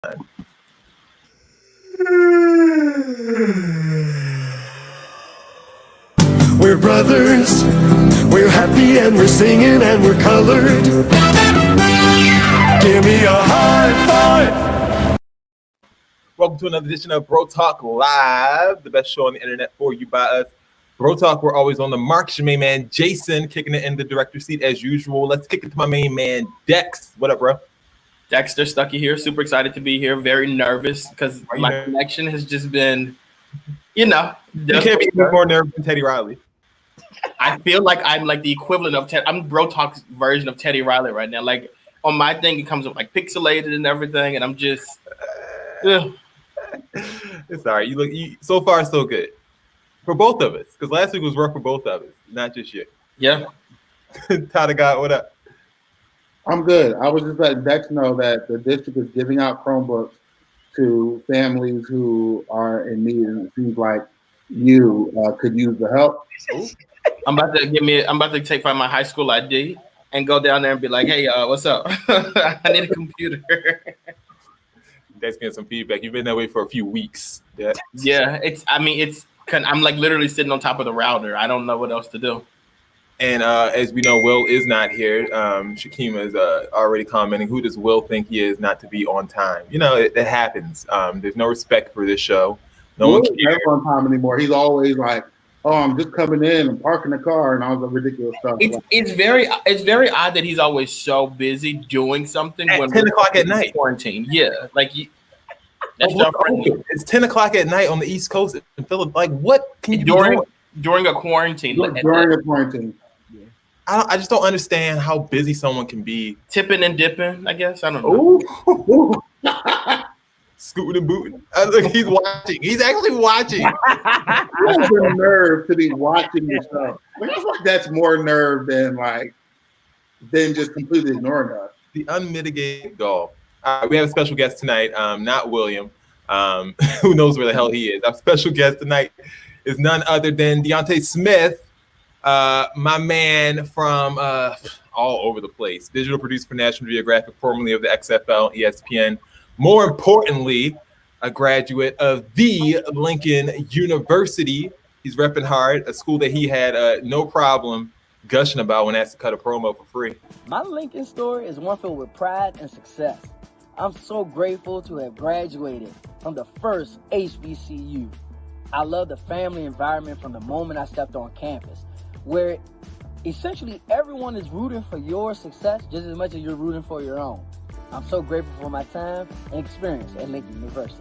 We're brothers, we're happy and we're singing and we're colored. Give me a high five. Welcome to another edition of Bro Talk Live, the best show on the internet for you by us. Bro Talk, we're always on the mark. It's your main man, Jason, kicking it in the director's seat as usual. Let's kick it to my main man, Dex. What up, bro? Dexter Stuckey here. Super excited to be here. Very nervous because my connection has just been, You can't be more nervous than Teddy Riley. I feel like I'm like the equivalent of I'm Bro Talk's version of Teddy Riley right now. Like on my thing, it comes up like pixelated and everything, and I'm just. It's all right. So far so good for both of us. Because last week was rough for both of us, not just you. Yeah. Tyler God, what up? I'm good. I was just letting Dex know that the district is giving out Chromebooks to families who are in need, and it seems like you could use the help. I'm about to find my high school ID and go down there and be like, "Hey, what's up? I need a computer." Dex getting some feedback. You've been that way for a few weeks. Yeah. I'm like literally sitting on top of the router. I don't know what else to do. And as we know, Will is not here. Shakima is already commenting, who does Will think he is not to be on time? It happens. There's no respect for this show. No one cares. Never on time anymore. He's always like, "Oh, I'm just coming in and parking the car," and all the ridiculous stuff. It's very odd that he's always so busy doing something at when 10 o'clock at night. Quarantine. Yeah, like that's it's 10 o'clock at night on the East Coast in Philip. Like, what can you do during a quarantine? During a quarantine. I just don't understand how busy someone can be. Tipping and dipping, I guess. I don't know. Scooting and booting. He's watching. He's actually watching. That's the nerve to be watching the show. I feel like that's more nerve than just completely ignoring us. The unmitigated gall. We have a special guest tonight, not William. Who knows where the hell he is? Our special guest tonight is none other than Deontay Smith. My man from all over the place. Digital producer for National Geographic, formerly of the XFL, ESPN. More importantly, a graduate of the Lincoln University. He's repping hard, a school that he had no problem gushing about when asked to cut a promo for free. My Lincoln story is one filled with pride and success. I'm so grateful to have graduated from the first HBCU. I love the family environment from the moment I stepped on campus, where essentially everyone is rooting for your success just as much as you're rooting for your own. I'm so grateful for my time and experience at Lincoln University.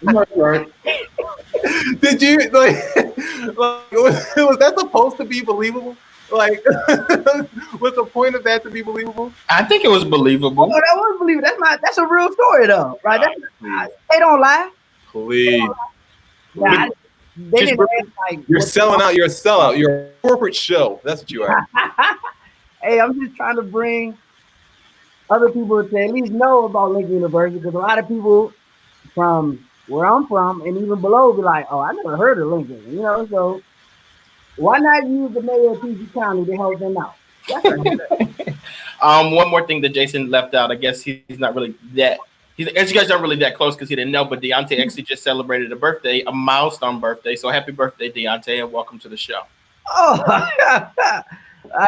Right. Did you was that supposed to be believable? Like, was the point of that to be believable? I think it was believable. Oh, that was believable. That's a real story though, right? They don't lie. Please. Yeah, they didn't you're selling out. You're a sellout. You're a corporate show. That's what you are. Hey, I'm just trying to bring other people to at least know about Lincoln University, because a lot of people from where I'm from and even below be like, "Oh, I never heard of Lincoln," so why not use the mayor of PG County to help them out? One more thing that Jason left out. I guess he's not really that. As you guys aren't really that close because he didn't know, but Deontay actually just celebrated a milestone birthday. So happy birthday, Deontay, and welcome to the show. Oh, I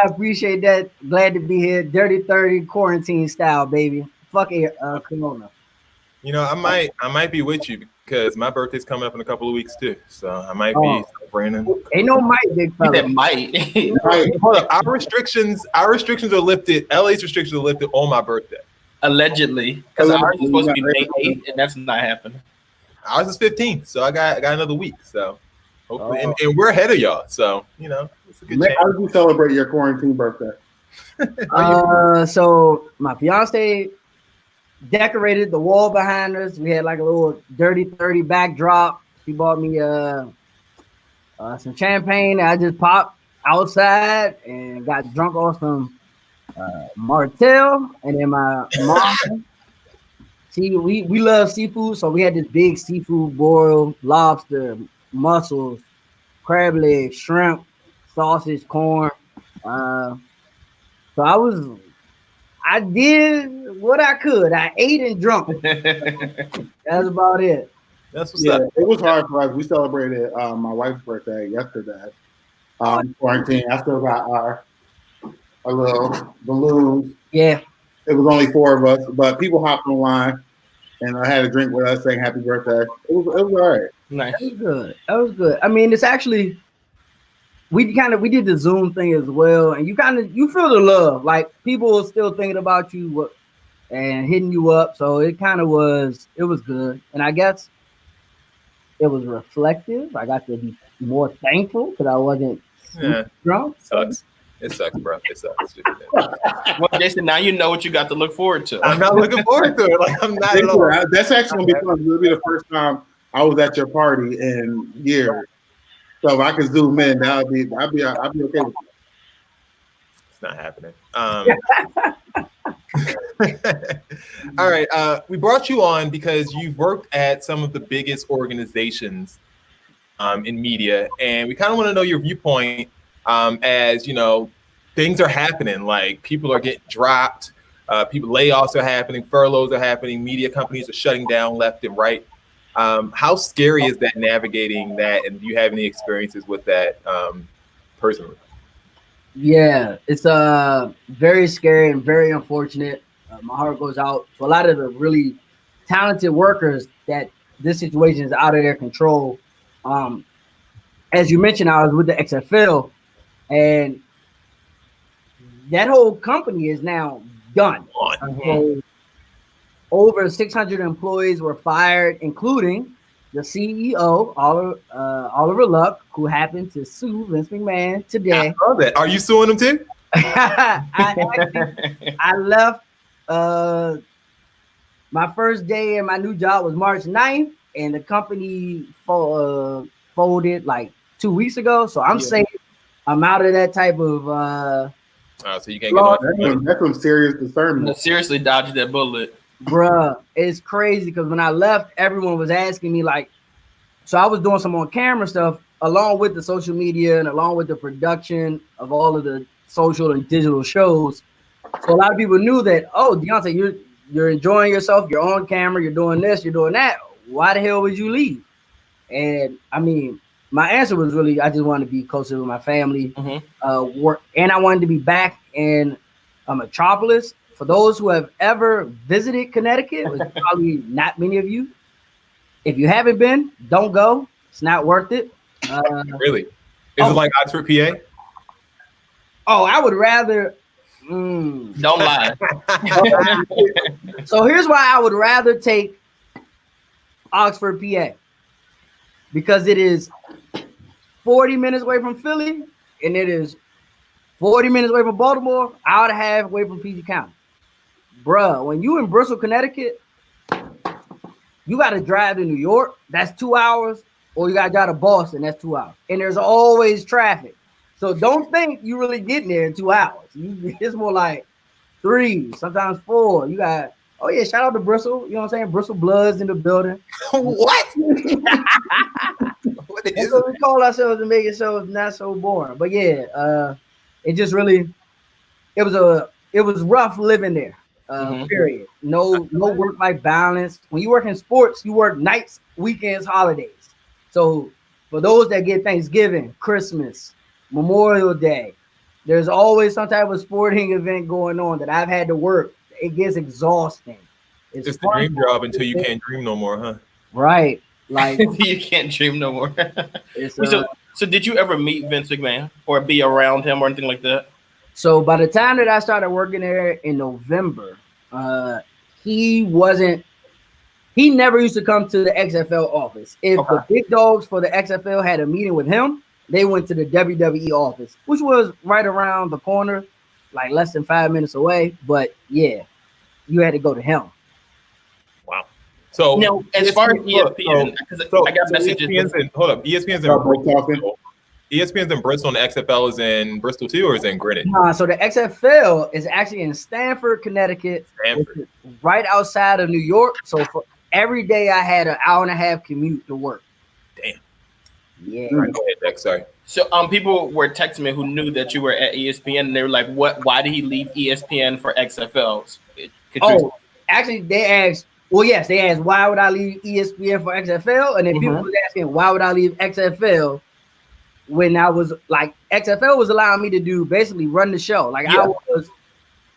appreciate that. Glad to be here. Dirty 30 quarantine style, baby. Fuck it, Corona. I might be with you because my birthday's coming up in a couple of weeks too. So I might be Brandon. Ain't no might, big fella. That might. Hold up. Our restrictions are lifted. LA's restrictions are lifted on my birthday. Allegedly, because ours is supposed to be May 8th, and that's not happening. Ours is 15th, so I got another week. So hopefully, and we're ahead of y'all. So it's a good chance. How did you celebrate your quarantine birthday? So my fiance decorated the wall behind us. We had like a little Dirty 30 backdrop. She bought me some champagne. I just popped outside and got drunk off some Martell, and then my mom. we love seafood, so we had this big seafood boil, lobster, mussels, crab legs, shrimp, sausage, corn. So I did what I could. I ate and drunk. That's about it. That's what's Yeah, up. it was hard for us. We celebrated my wife's birthday yesterday. Quarantine. I still got our little balloons. Yeah. It was only 4 of us, but people hopped online and I had a drink with us saying happy birthday. It was all right. Nice. That was good. That was good. I mean, it's actually we did the Zoom thing as well, and you feel the love. Like people are still thinking about you and hitting you up. So it was good. And I guess it was reflective. I got to be more thankful because I wasn't drunk. Sucks. It sucks, bro. It sucks. Well, Jason, now you know what you got to look forward to. I'm not looking forward to it. Like I'm not at all. That's actually gonna be fun. It'll be the first time I was at your party in years. So if I could zoom in, I'd be okay with it. It's not happening. All right. We brought you on because you've worked at some of the biggest organizations in media, and we kind of want to know your viewpoint as, you know, things are happening. Like people are getting dropped, layoffs are happening, furloughs are happening, media companies are shutting down left and right. How scary is that, navigating that, and do you have any experiences with that personally? Yeah, it's very scary and very unfortunate. My heart goes out to a lot of the really talented workers that this situation is out of their control. As you mentioned, I was with the XFL, and that whole company is now done. So over 600 employees were fired, including the CEO, Oliver Luck, who happened to sue Vince McMahon today. I love that. Are you suing him too? I left. My first day in my new job was March 9th, and the company folded like 2 weeks ago. So I'm safe. I'm out of that type of. So you can't get on. That's some serious discernment. No, seriously, dodged that bullet. Bruh, it's crazy because when I left, everyone was asking me like, so I was doing some on camera stuff along with the social media and along with the production of all of the social and digital shows. So a lot of people knew that, oh, Deontay, you're enjoying yourself, you're on camera, you're doing this, you're doing that. Why the hell would you leave? And I mean, my answer was really, I just wanted to be closer with my family, work, and I wanted to be back in a metropolis. For those who have ever visited Connecticut, which probably not many of you, if you haven't been, don't go. It's not worth it. Really? Is it like Oxford, PA? Oh, I would rather. Don't lie. So here's why I would rather take Oxford, PA, because it is 40 minutes away from Philly, and it is 40 minutes away from Baltimore, hour and a half away from PG County. Bruh, when you in Bristol, Connecticut, you got to drive to New York, that's 2 hours, or you got to drive to Boston, that's 2 hours. And there's always traffic. So don't think you really getting there in 2 hours. It's more like 3, sometimes 4. You got, oh yeah, shout out to Bristol. You know what I'm saying? Bristol Bloods in the building. What? What That's what we call ourselves to make it so it's not so boring. But yeah, it just really, it was rough living there. Period. No work-life balance. When you work in sports, you work nights, weekends, holidays. So for those that get Thanksgiving, Christmas, Memorial Day, there's always some type of sporting event going on that I've had to work. It gets exhausting. It's the dream job until you can't dream no more, huh? Right. Like you can't dream no more. So did you ever meet Vince McMahon or be around him or anything like that? So by the time that I started working there in November, he never used to come to the XFL office. If the big dogs for the XFL had a meeting with him, they went to the WWE office, which was right around the corner, like less than 5 minutes away. But yeah, you had to go to him. Wow. So no, as far as ESPN, I got messages. ESPN's in Bristol. ESPN's in Bristol, and the XFL is in Bristol too, or is it in Greenwich? So the XFL is actually in Stamford, Connecticut, right outside of New York. So for every day I had an hour and a half commute to work. Damn. Yeah. All right, go ahead, Dex. Sorry. So people were texting me who knew that you were at ESPN, and they were like, "What? Why did he leave ESPN for XFLs?" Could you? Oh, actually, they asked. Well, yes, they asked why would I leave ESPN for XFL, and then people was asking why would I leave XFL when I was like XFL was allowing me to do basically run the show. Like I was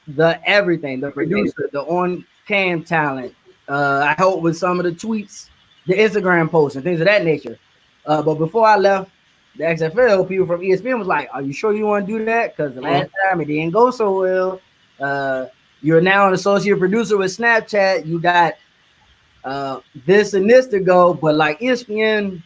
the everything, the producer, the on cam talent. I helped with some of the tweets, the Instagram posts, and things of that nature. But before I left the XFL, people from ESPN was like, "Are you sure you want to do that? Because the last time it didn't go so well. You're now an associate producer with Snapchat. You got this and this to go, but like ESPN."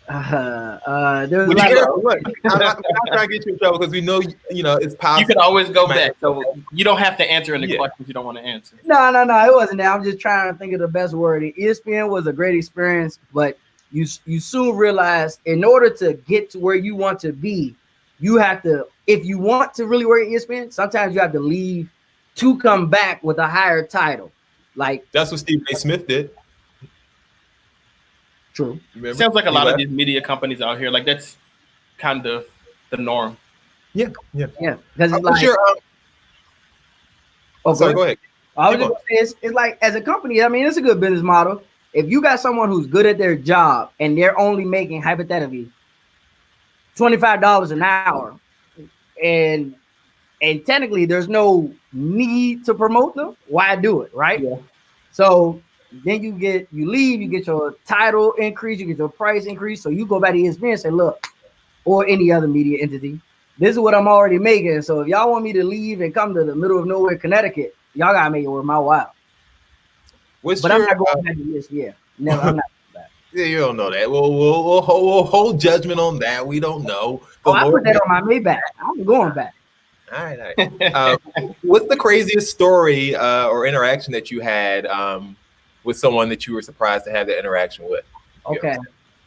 There was like, look, I'm not trying to get you in trouble because we know it's possible. You can always go back, so you don't have to answer any questions you don't want to answer. No, it wasn't that. I'm just trying to think of the best word. ESPN was a great experience, but you soon realize in order to get to where you want to be, you have to, if you want to really work at ESPN, sometimes you have to leave to come back with a higher title. Like that's what Stephen A. Smith did. True. Sounds like a lot of these media companies out here, like that's kind of the norm. Yeah. Because it's like, sure. Sorry, go ahead. I was just gonna say it's like as a company, I mean, it's a good business model. If you got someone who's good at their job and they're only making hypothetically $25 an hour, and technically there's no need to promote them, why do it, right? Yeah. So then you leave, you get your title increase, you get your price increase. So you go back to ESPN and say, look, or any other media entity, this is what I'm already making. So if y'all want me to leave and come to the middle of nowhere, Connecticut, y'all gotta make it worth my while. But I'm not going back to ESPN. Never, I'm not going back. Yeah, you don't know that. We'll hold judgment on that. We don't know. I put that on my Maybach. I'm going back. All right. What's the craziest story or interaction that you had with someone that you were surprised to have that interaction with? Okay.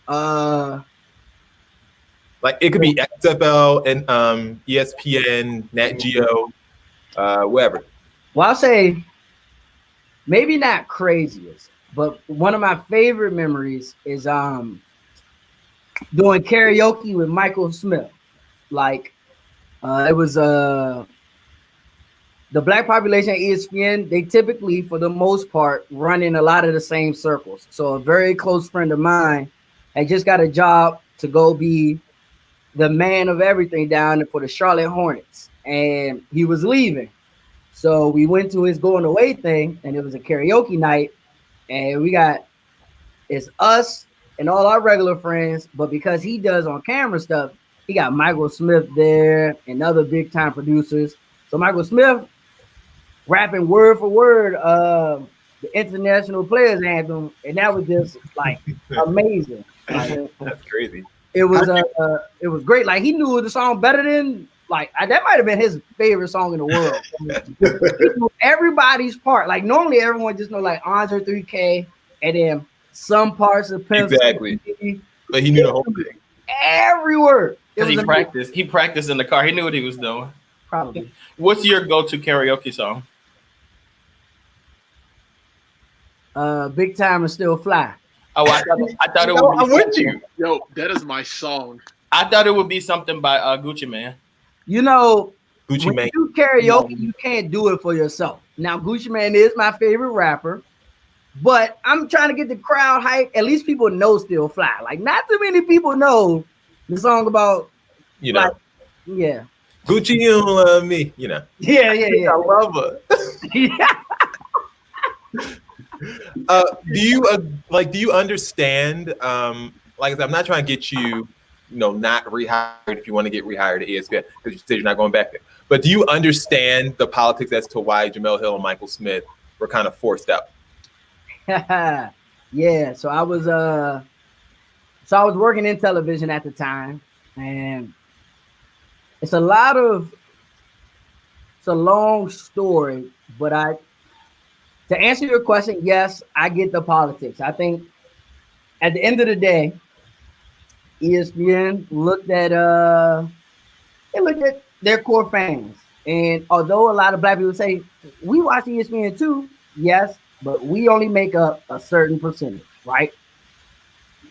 Like it could be XFL and ESPN, Nat Geo, whatever. Well, I'll say maybe not craziest, but one of my favorite memories is doing karaoke with Michael Smith. Like it was the black population at ESPN, they typically, for the most part, run in a lot of the same circles. So a very close friend of mine had just got a job to go be the man of everything down for the Charlotte Hornets, and he was leaving. So we went to his going away thing, and it was a karaoke night, and it's us and all our regular friends, but because he does on camera stuff, he got Michael Smith there and other big time producers. So Michael Smith rapping word for word the International Players Anthem, and that was just like amazing. Like, that's crazy. It was great. Like he knew the song better than that might have been his favorite song in the world. He knew everybody's part. Like normally everyone just know like Andre 3K and then some parts of Pimp. Exactly. But he knew the whole thing. Every word. He practiced in the car. He knew what he was doing. Probably. What's your go-to karaoke song? Big Time and Still Fly. Oh, I thought it would be. I'm with you. Yo, that is my song. I thought it would be something by Gucci Mane. You know, Gucci when Mane. you do karaoke, you can't do it for yourself. Now, Gucci Mane is my favorite rapper, but I'm trying to get the crowd hype. At least people know Still Fly. Like, not too many people know the song about, yeah. Gucci, you don't love me, Yeah. I love her. Do you understand? Like I said, I'm not trying to get you, not rehired if you want to get rehired at ESPN because you said you're not going back there. But do you understand the politics as to why Jamel Hill and Michael Smith were kind of forced out? Yeah. So I was working in television at the time, and it's a long story, but to answer your question, yes, I get the politics. I think at the end of the day, ESPN looked at their core fans. And although a lot of black people say we watch ESPN too, yes, but we only make up a certain percentage, right?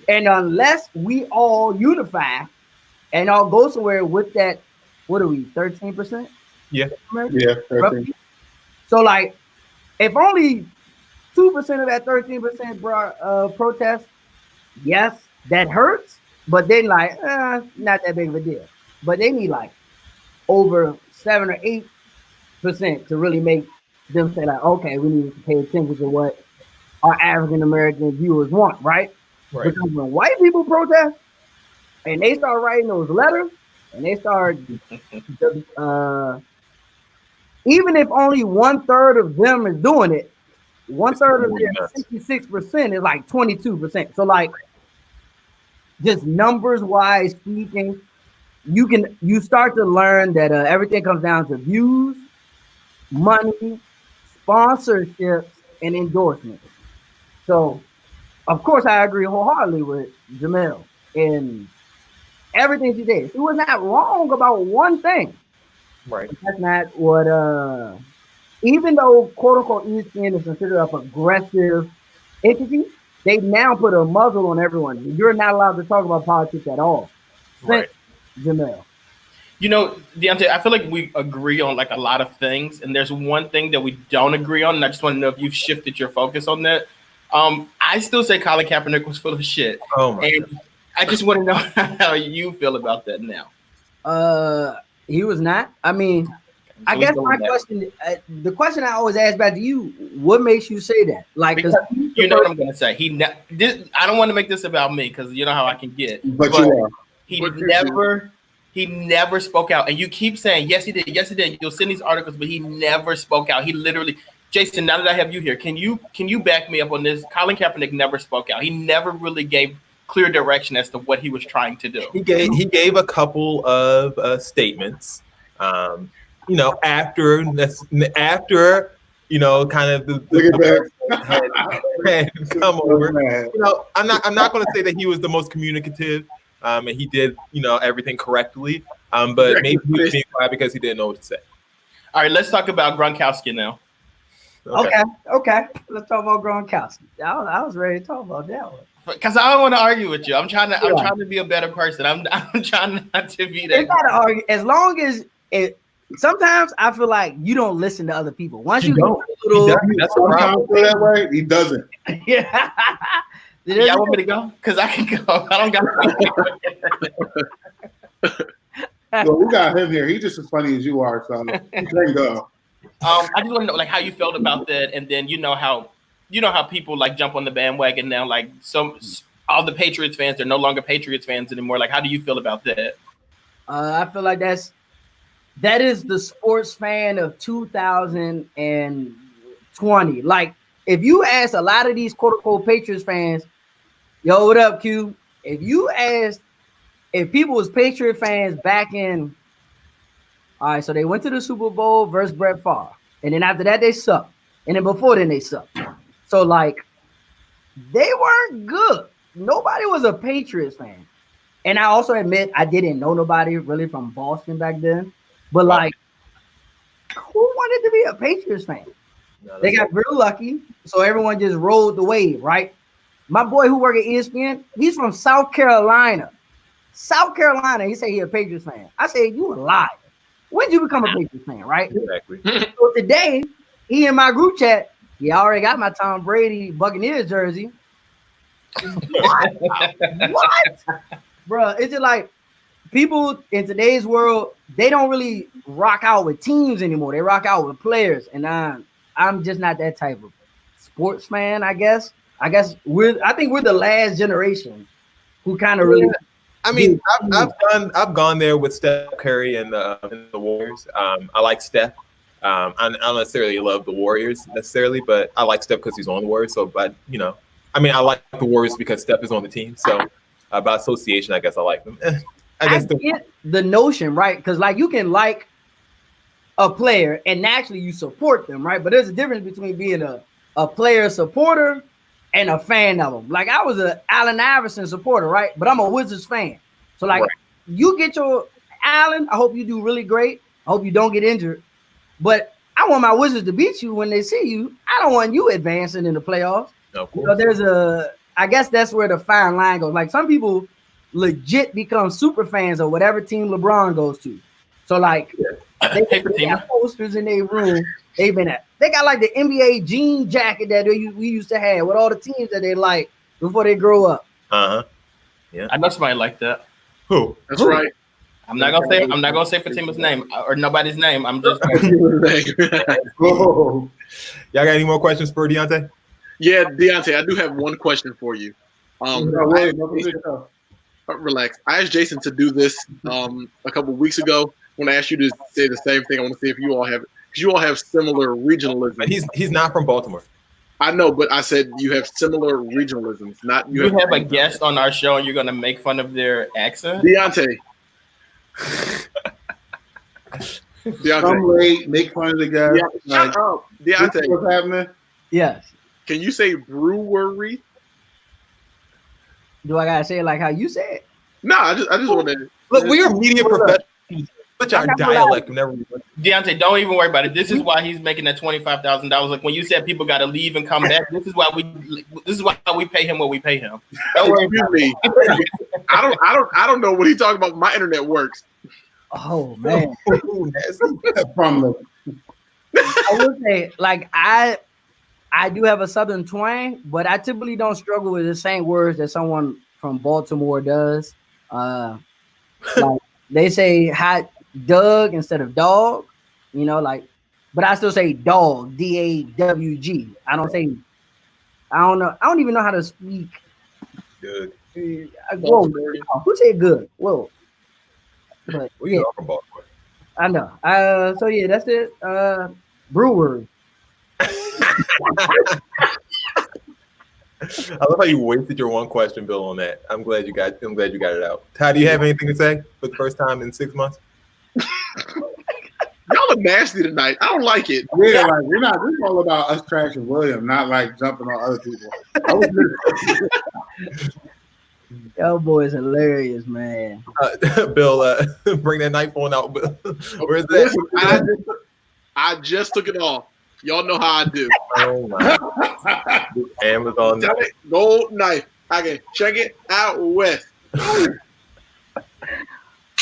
And unless we all unify and all go somewhere with that, what are we, 13%? Yeah. Yeah, 13. So like, if only 2% of that 13% protest, yes, that hurts, but then like, not that big of a deal. But they need like over 7 or 8% to really make them say like, okay, we need to pay attention to what our African American viewers want, right? Right. Because when white people protest and they start writing those letters and they start, even if only 1/3 of them is doing it, 1/3 of their 66% is like 22%. So like, just numbers wise speaking, you start to learn that everything comes down to views, money, sponsorships, and endorsements. So, of course, I agree wholeheartedly with Jamel in everything she did. She was not wrong about one thing. Right. But that's not what. Even though quote unquote ESPN is considered a progressive entity, they now put a muzzle on everyone. You're not allowed to talk about politics at all. Right. Jamel. You know, Deontay, I feel like we agree on like a lot of things, and there's one thing that we don't agree on, and I just want to know if you've shifted your focus on that. I still say Colin Kaepernick was full of shit. Oh my and God. I just want to know how you feel about that now. He was not. I mean, I guess my question, the question I always ask back to you, what makes you say that? Like, because you know what I'm gonna say. I don't want to make this about me because you know how I can get. But you are. He never spoke out. And you keep saying, yes, he did. Yes, he did. You'll send these articles, but he never spoke out. He literally, Jason, now that I have you here, can you back me up on this? Colin Kaepernick never spoke out. He never really gave clear direction as to what he was trying to do. He gave a couple of statements. You know, after you know, kind of the had come over. You know, I'm not going to say that he was the most communicative. And he did, you know, everything correctly. But maybe he was being quiet because he didn't know what to say. All right, let's talk about Gronkowski now. Okay. Let's talk about Gronkowski. I was ready to talk about that one. Because I don't want to argue with you. I'm trying to be a better person. I'm trying not to be that. You gotta argue as long as it. Sometimes I feel like you don't listen to other people. Once you don't. That's the problem. Feel that way. He doesn't. Yeah. Y'all want me to go? Because I can go. I don't got. Well, we got him here. He's just as funny as you are, so he can go. I just want to know like how you felt about that, and then you know how people like jump on the bandwagon now. Like all the Patriots fans, they're no longer Patriots fans anymore. Like, how do you feel about that? I feel like that is the sports fan of 2020. Like, if you ask a lot of these quote unquote Patriots fans, yo, what up, Q? If you asked if people was Patriot fans back in, all right, so they went to the Super Bowl versus Brett Favre, and then after that they sucked, and then before then they sucked. So like, they weren't good. Nobody was a Patriots fan, and I also admit I didn't know nobody really from Boston back then. But like, who wanted to be a Patriots fan? No, they got real lucky, so everyone just rolled the wave, right? My boy who worked at ESPN, he's from South Carolina. South Carolina, he said he a Patriots fan. I said, you a liar. When did you become a Patriots fan, right? Exactly. So today, he in my group chat, he already got my Tom Brady Buccaneers jersey. What? Bro, it's just like, people in today's world, they don't really rock out with teams anymore. They rock out with players, and I'm just not that type of sports fan. I guess I think we're the last generation who kind of really. I mean, I've gone there with Steph Curry and the Warriors. I like Steph. I don't necessarily love the Warriors necessarily, but I like Steph because he's on the Warriors. So, but you know, I mean, I like the Warriors because Steph is on the team. So, by association, I guess I like them. I get the notion, right? Because like, you can like a player and naturally you support them, right? But there's a difference between being a player supporter and a fan of them. Like, I was a Allen Iverson supporter, right? But I'm a Wizards fan. So like, you get your Allen, I hope you do really great. I hope you don't get injured. But I want my Wizards to beat you when they see you. I don't want you advancing in the playoffs. Of course. You know, there's I guess that's where the fine line goes. Like some people legit become super fans of whatever team LeBron goes to. So like they have posters in their room. They got like the NBA jean jacket that we used to have with all the teams that they like before they grow up. Yeah, I know somebody like that. Who? That's right. I'm not gonna say Fatima's name or nobody's name. I'm just. Y'all got any more questions for Deontay? Yeah, Deontay, I do have one question for you. Relax. I asked Jason to do this a couple weeks ago. When I asked you to say the same thing, I want to see if you all have, because you all have similar regionalism. But he's not from Baltimore. I know, but I said you have similar regionalisms. Not you have a guest on our show and you're gonna make fun of their accent. Deontay. Come late, make fun of the guy. Yeah, shut up, Deontay. What's happening? Yes. Can you say brewery? Do I gotta say it like how you say it? No, I just want to. Look, we are media professionals. Such our dialect whenever we. Deontay, don't even worry about it. This is why he's making that $25,000. Like when you said people got to leave and come back. This is why we pay him what we pay him. Don't worry about me. I don't know what he's talking about. My internet works. Oh man. I would say like I do have a southern twang, but I typically don't struggle with the same words that someone from Baltimore does. Like they say hot Doug instead of dog, you know, like, but I still say dog, DAWG. I don't know. I don't even know how to speak. Good. Whoa, who said good? Whoa. But we are from Baltimore. I know. So yeah, that's it. Brewery. I love how you wasted your one question, Bill, on that. I'm glad you got it out. Ty, do you have anything to say for the first time in 6 months? Y'all are nasty tonight. I don't like it. Yeah, like we're not. This is all about us trashing William, not like jumping on other people. Y'all boys hilarious, man. Bill, bring that knife on out. Where's that? Listen, I just took it off. Y'all know how I do. Oh my! Amazon gold knife. I can check it out west.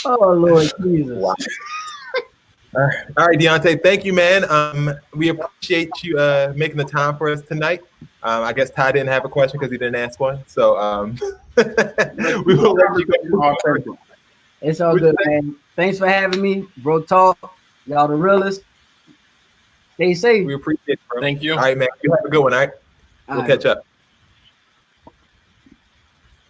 Oh Lord Jesus! Wow. All right, Deontay. Thank you, man. We appreciate you making the time for us tonight. I guess Ty didn't have a question because he didn't ask one. So we will let you go. It's all good, man. Thanks for having me, bro. Talk, y'all the realest. Stay safe. We appreciate it, bro. Thank you. All right, man. You have a good one. All right. We'll catch up.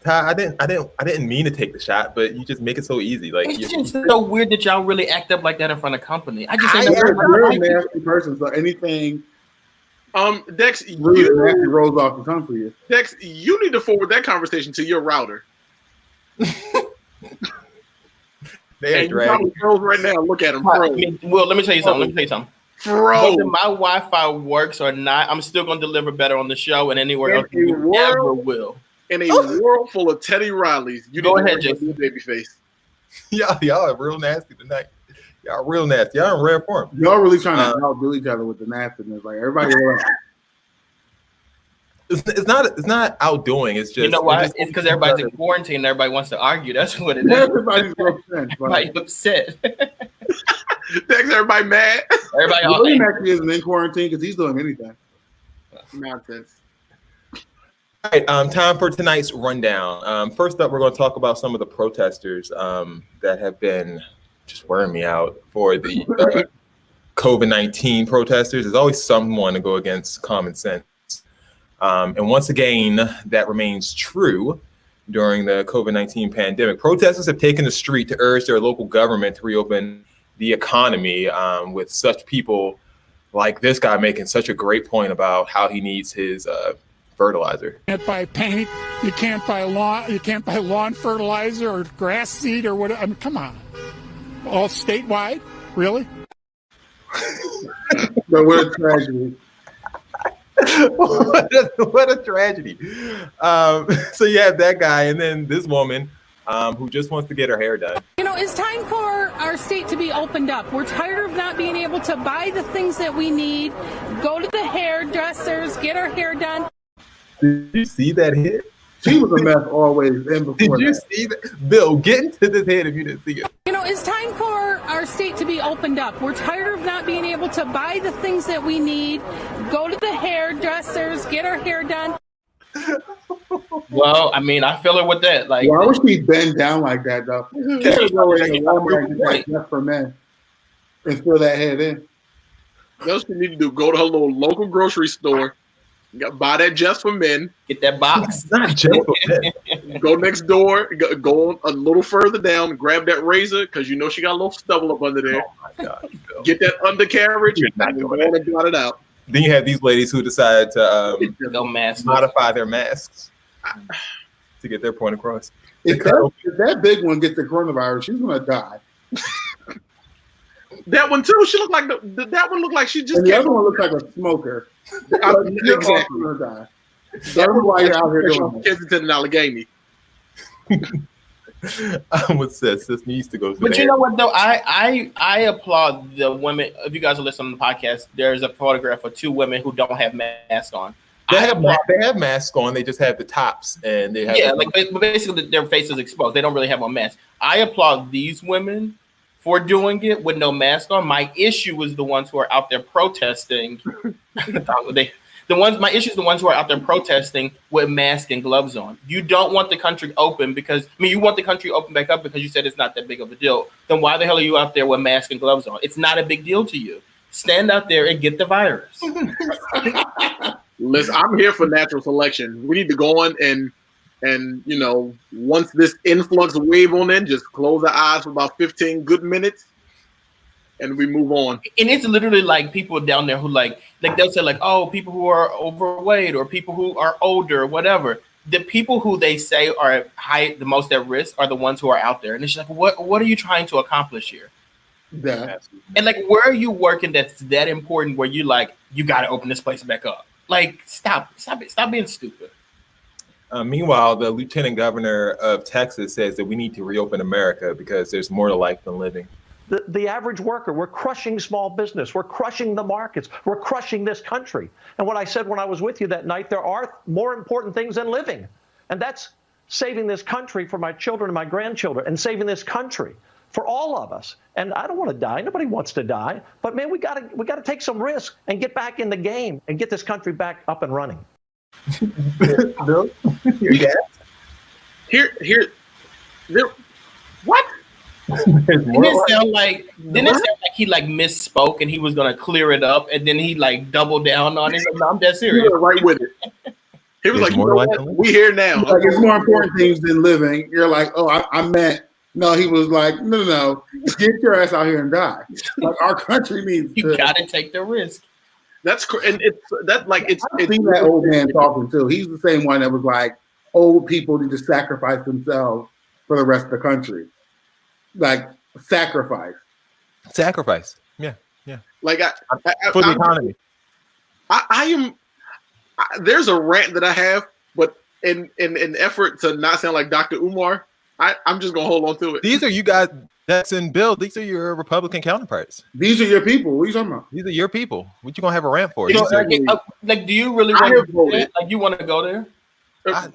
Ty, I didn't mean to take the shot, but you just make it so easy. Like it's just so weird that y'all really act up like that in front of company. I'm a real nasty person, so anything. Dex, really nasty rolls off the tongue for you. Dex, you need to forward that conversation to your router. They are dragging. Right now, look at him. Well, let me tell you something. Whether my Wi-Fi works or not, I'm still going to deliver better on the show and anywhere else you ever will. In a world full of Teddy Rileys, you go ahead, Jason. Babyface. Y'all are real nasty tonight. Y'all real nasty. Y'all in rare form. Y'all really trying to outdo each other with the nastiness. Like everybody. It's not outdoing. It's just, you know why? It's because everybody's in quarantine and everybody wants to argue. That's what it is. Everybody's upset. Thanks, everybody mad. Everybody William actually isn't in quarantine because he's doing anything. Nonsense. All right, time for tonight's rundown. First up, we're going to talk about some of the protesters that have been just wearing me out for the COVID-19 protesters. There's always someone to go against common sense. And once again, that remains true during the COVID-19 pandemic. Protesters have taken the street to urge their local government to reopen the economy, with such people like this guy making such a great point about how he needs his fertilizer. You can't buy paint, you can't buy lawn fertilizer or grass seed or whatever. I mean, come on. All statewide? Really? But what a tragedy. What a tragedy. So you have that guy and then this woman who just wants to get her hair done. You know, it's time for our state to be opened up. We're tired of not being able to buy the things that we need, go to the hairdressers, get our hair done. Did you see that hit? She was a mess always. And Did before you that. see that? Bill, get into this head if you didn't see it. You know, it's time for our state to be opened up. We're tired of not being able to buy the things that we need, go to the hairdressers, get our hair done. Well, I mean, I feel it with that. Like, Why would she bend down like that, though? She gotta go in the Walmart and get that just for men and fill that head in. That's what you need to do. Go to her little local grocery store, buy that just for men. get that box. It's not just for men. Go next door, go a little further down, grab that razor because you know she got a little stubble up under there. Oh my God, Bill. Get that undercarriage You're not and go doing on that. and blot it out. Then you have these ladies who decide to No mask. modify their masks to get their point across. If that big one gets the coronavirus, she's gonna die. That one too. She looked like that one looked like she just. And the came other one looks like a smoker. Exactly. You're also gonna die. That's why you're out here doing this. Kensington and Allegheny. I'm with Seth. Sis needs to go to But the you hair. know what though? I applaud the women. If you guys are listening to the podcast, there's a photograph of two women who don't have masks on. They have masks on. They just have the tops, and they have but basically their face is exposed. They don't really have a mask. I applaud these women for doing it with no mask on. My issue is the ones who are out there protesting. My issue is the ones who are out there protesting with masks and gloves on. You don't want the country open you want the country open back up because you said it's not that big of a deal. Then why the hell are you out there with masks and gloves on? It's not a big deal to you. Stand out there and get the virus. Listen, I'm here for natural selection. We need to go on and once this influx wave on in, just close our eyes for about 15 good minutes, and we move on. And it's literally like people down there who like they'll say like, oh, people who are overweight or people who are older or whatever. The people who they say are the most at risk are the ones who are out there. And it's like, what are you trying to accomplish here? Yeah. And like, where are you working that's that important where you like, you got to open this place back up? Like, stop being stupid. Meanwhile, the lieutenant governor of Texas says that we need to reopen America because there's more to life than living. The average worker, we're crushing small business. We're crushing the markets. We're crushing this country. And what I said when I was with you that night, there are more important things than living. And that's saving this country for my children and my grandchildren and saving this country for all of us. And I don't want to die. Nobody wants to die. But man, we got to take some risk and get back in the game and get this country back up and running. Bill? What? Didn't it sound like he like misspoke and he was gonna clear it up and then he like doubled down on it? Like, no, I'm dead serious. You were right with it. He was like, you know what? We here now. Like, it's more important things than living. You're like, oh, I meant. No, he was like, no, get your ass out here and die. Like, our country needs You gotta take the risk. That's and it's I've seen that old man talking too. He's the same one that was like, old people need to sacrifice themselves for the rest of the country. Like, sacrifice. Yeah. Like For the economy. There's a rant that I have, but in an effort to not sound like Dr. Umar, I'm just gonna hold on to it. These are you guys that's in Bill. These are your Republican counterparts. These are your people. What are you talking about? These are your people. What you gonna have a rant for? You know, like, do you really want to go there? Like, you want to go there? Because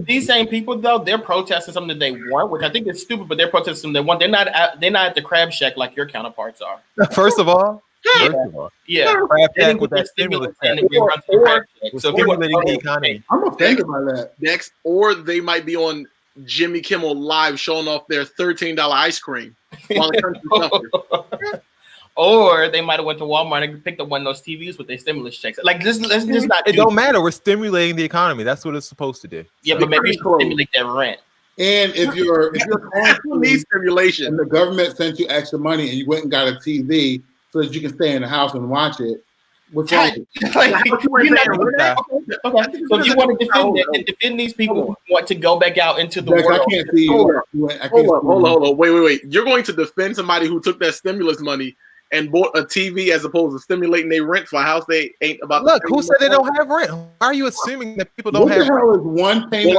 these same people, though, they're protesting something that they want, which I think is stupid, but they're protesting something they want. They're not at the crab shack like your counterparts are. First of all, yeah. Crab shack with that stimulus check. So Stimulating the economy. I'm offended by that. Next, or they might be on Jimmy Kimmel Live showing off their $13 ice cream while the country suffers. Or they might have went to Walmart and picked up one of those TVs with their stimulus checks. Like, let's just not. It don't matter. We're stimulating the economy. That's what it's supposed to do. Yeah, but maybe you should stimulate that rent. And if you're need stimulation, and the government sent you extra money and you went and got a TV so that you can stay in the house and watch it, what's wrong? Okay, so if you want to defend these people who want to go back out into the world. I can't see you. Hold on. Wait. You're going to defend somebody who took that stimulus money and bought a TV as opposed to stimulating their rent for a house they ain't about. Look, who said they don't have rent? Why are you assuming that people don't have rent? What is one payment?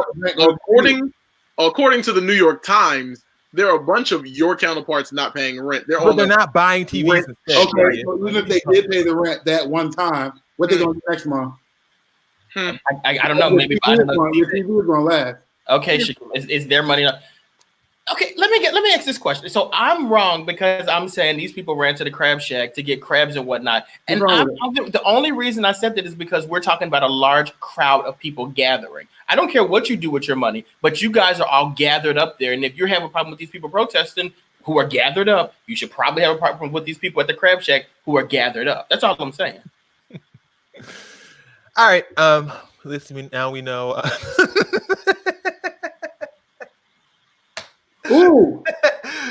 According to the New York Times, there are a bunch of your counterparts not paying rent. But they're not buying TVs. Okay, so even if they did pay the rent that one time, what they gonna do next month? I don't know. Maybe I don't know. Your TV is gonna last. Okay, is their money? Okay, let me ask this question. So I'm wrong because I'm saying these people ran to the crab shack to get crabs and whatnot. And the only reason I said that is because we're talking about a large crowd of people gathering. I don't care what you do with your money, but you guys are all gathered up there. And if you're having a problem with these people protesting who are gathered up, you should probably have a problem with these people at the crab shack who are gathered up. That's all I'm saying. All right. Listen, now we know. Ooh.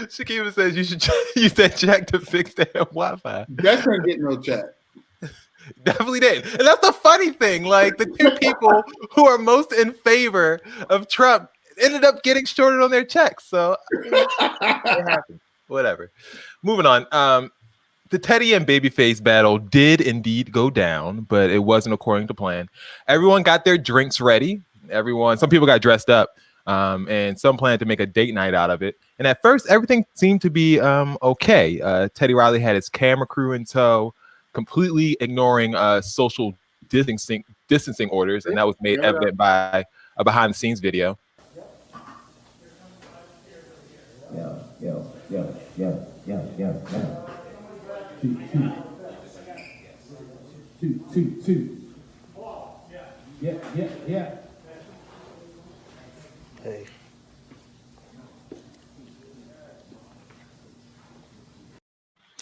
Shakima says you should use that check to fix that Wi-Fi. That ain't getting no check. Definitely did. And that's the funny thing. Like the two people who are most in favor of Trump ended up getting shorted on their checks. So it happened. Whatever. Moving on. The Teddy and Babyface battle did indeed go down, but it wasn't according to plan. Everyone got their drinks ready. Some people got dressed up. And some planned to make a date night out of it. And at first, everything seemed to be okay. Teddy Riley had his camera crew in tow, completely ignoring social distancing orders, and that was made evident by a behind-the-scenes video. Yeah. Hey.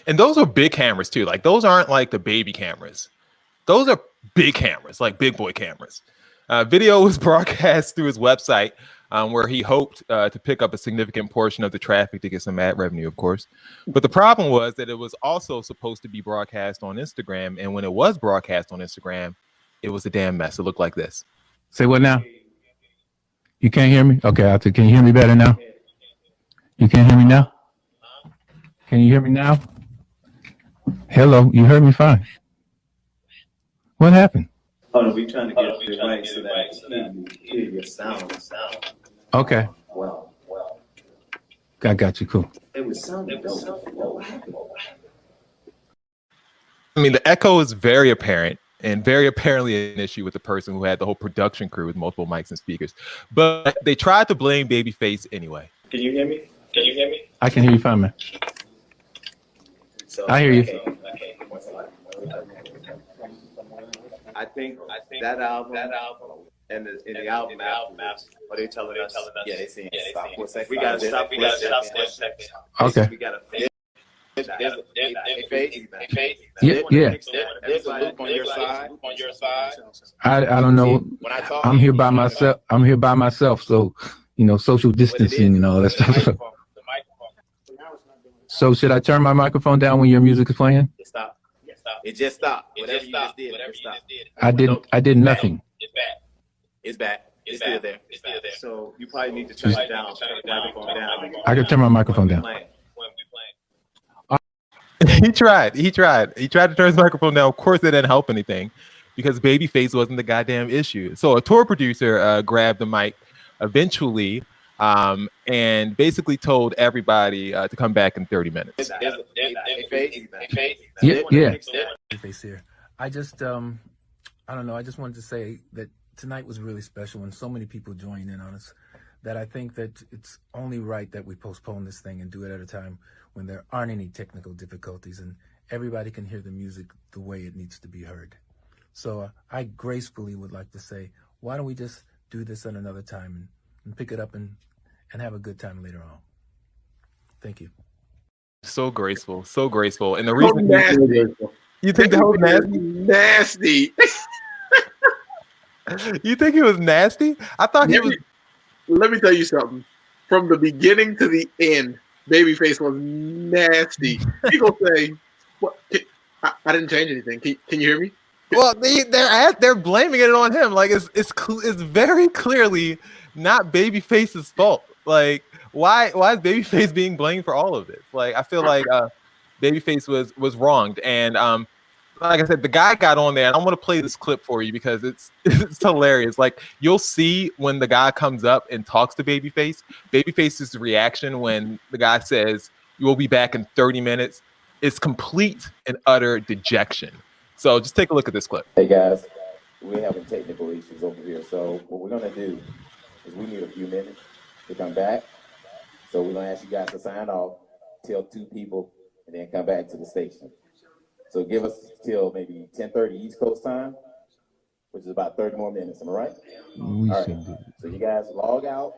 And those are big cameras too. Like those aren't like the baby cameras. Those are big cameras, like big boy cameras. Video was broadcast through his website where he hoped to pick up a significant portion of the traffic to get some ad revenue, of course. But the problem was that it was also supposed to be broadcast on Instagram. And when it was broadcast on Instagram, it was a damn mess. It looked like this. Say what now? You can't hear me? Okay, can you hear me better now? You can't hear me now? Can you hear me now? Hello, you heard me fine. What happened? Oh no, we're trying to get the mic so that you hear your sound. Okay. Well. I got you, cool. It was sounding dope. What happened? I mean, the echo is very apparent. And very apparently an issue with the person who had the whole production crew with multiple mics and speakers. But they tried to blame Babyface anyway. Can you hear me? I can hear you fine, man. So, I hear you. Okay. I think that album and the album afterwards, are they telling us? Yeah, they saying stop for a second. We gotta stop for a second. Okay. We gotta. Yeah. There's a loop on your side. I don't know. I'm here by myself. So, social distancing and all that stuff. So should I turn my microphone down when your music is playing? Stop. It just stopped. Whatever you just did, it stopped. I did nothing. It's back. It's still there. So you probably need to turn it down. I can turn my microphone down. He tried to turn his microphone down. Of course, it didn't help anything because Babyface wasn't the goddamn issue. So a tour producer grabbed the mic eventually and basically told everybody to come back in 30 minutes. Yeah. Face here. I just, I don't know. I just wanted to say that tonight was really special and so many people joined in on us that I think that it's only right that we postpone this thing and do it at a time when there aren't any technical difficulties and everybody can hear the music the way it needs to be heard. So I gracefully would like to say, why don't we just do this at another time and pick it up and have a good time later on. Thank you. So graceful. And the reason you think that was nasty. You think he was nasty? I thought he was. Let me tell you something. From the beginning to the end, Babyface was nasty. People say, "What? I didn't change anything." Can you hear me? Well, they're blaming it on him. Like it's very clearly not Babyface's fault. Like why is Babyface being blamed for all of this? Like I feel like Babyface was wronged, and like I said, the guy got on there, and I want to play this clip for you because it's hilarious. Like you'll see when the guy comes up and talks to Babyface, Babyface's reaction when the guy says, "You will be back in 30 minutes," is complete and utter dejection. So just take a look at this clip. Hey guys, we're having technical issues over here. So what we're gonna do is we need a few minutes to come back. So we're gonna ask you guys to sign off, tell 2 people, and then come back to the station. So give us till maybe 10:30 East Coast time, which is about 30 more minutes. Am I right? We All should right. do it. So you guys log out.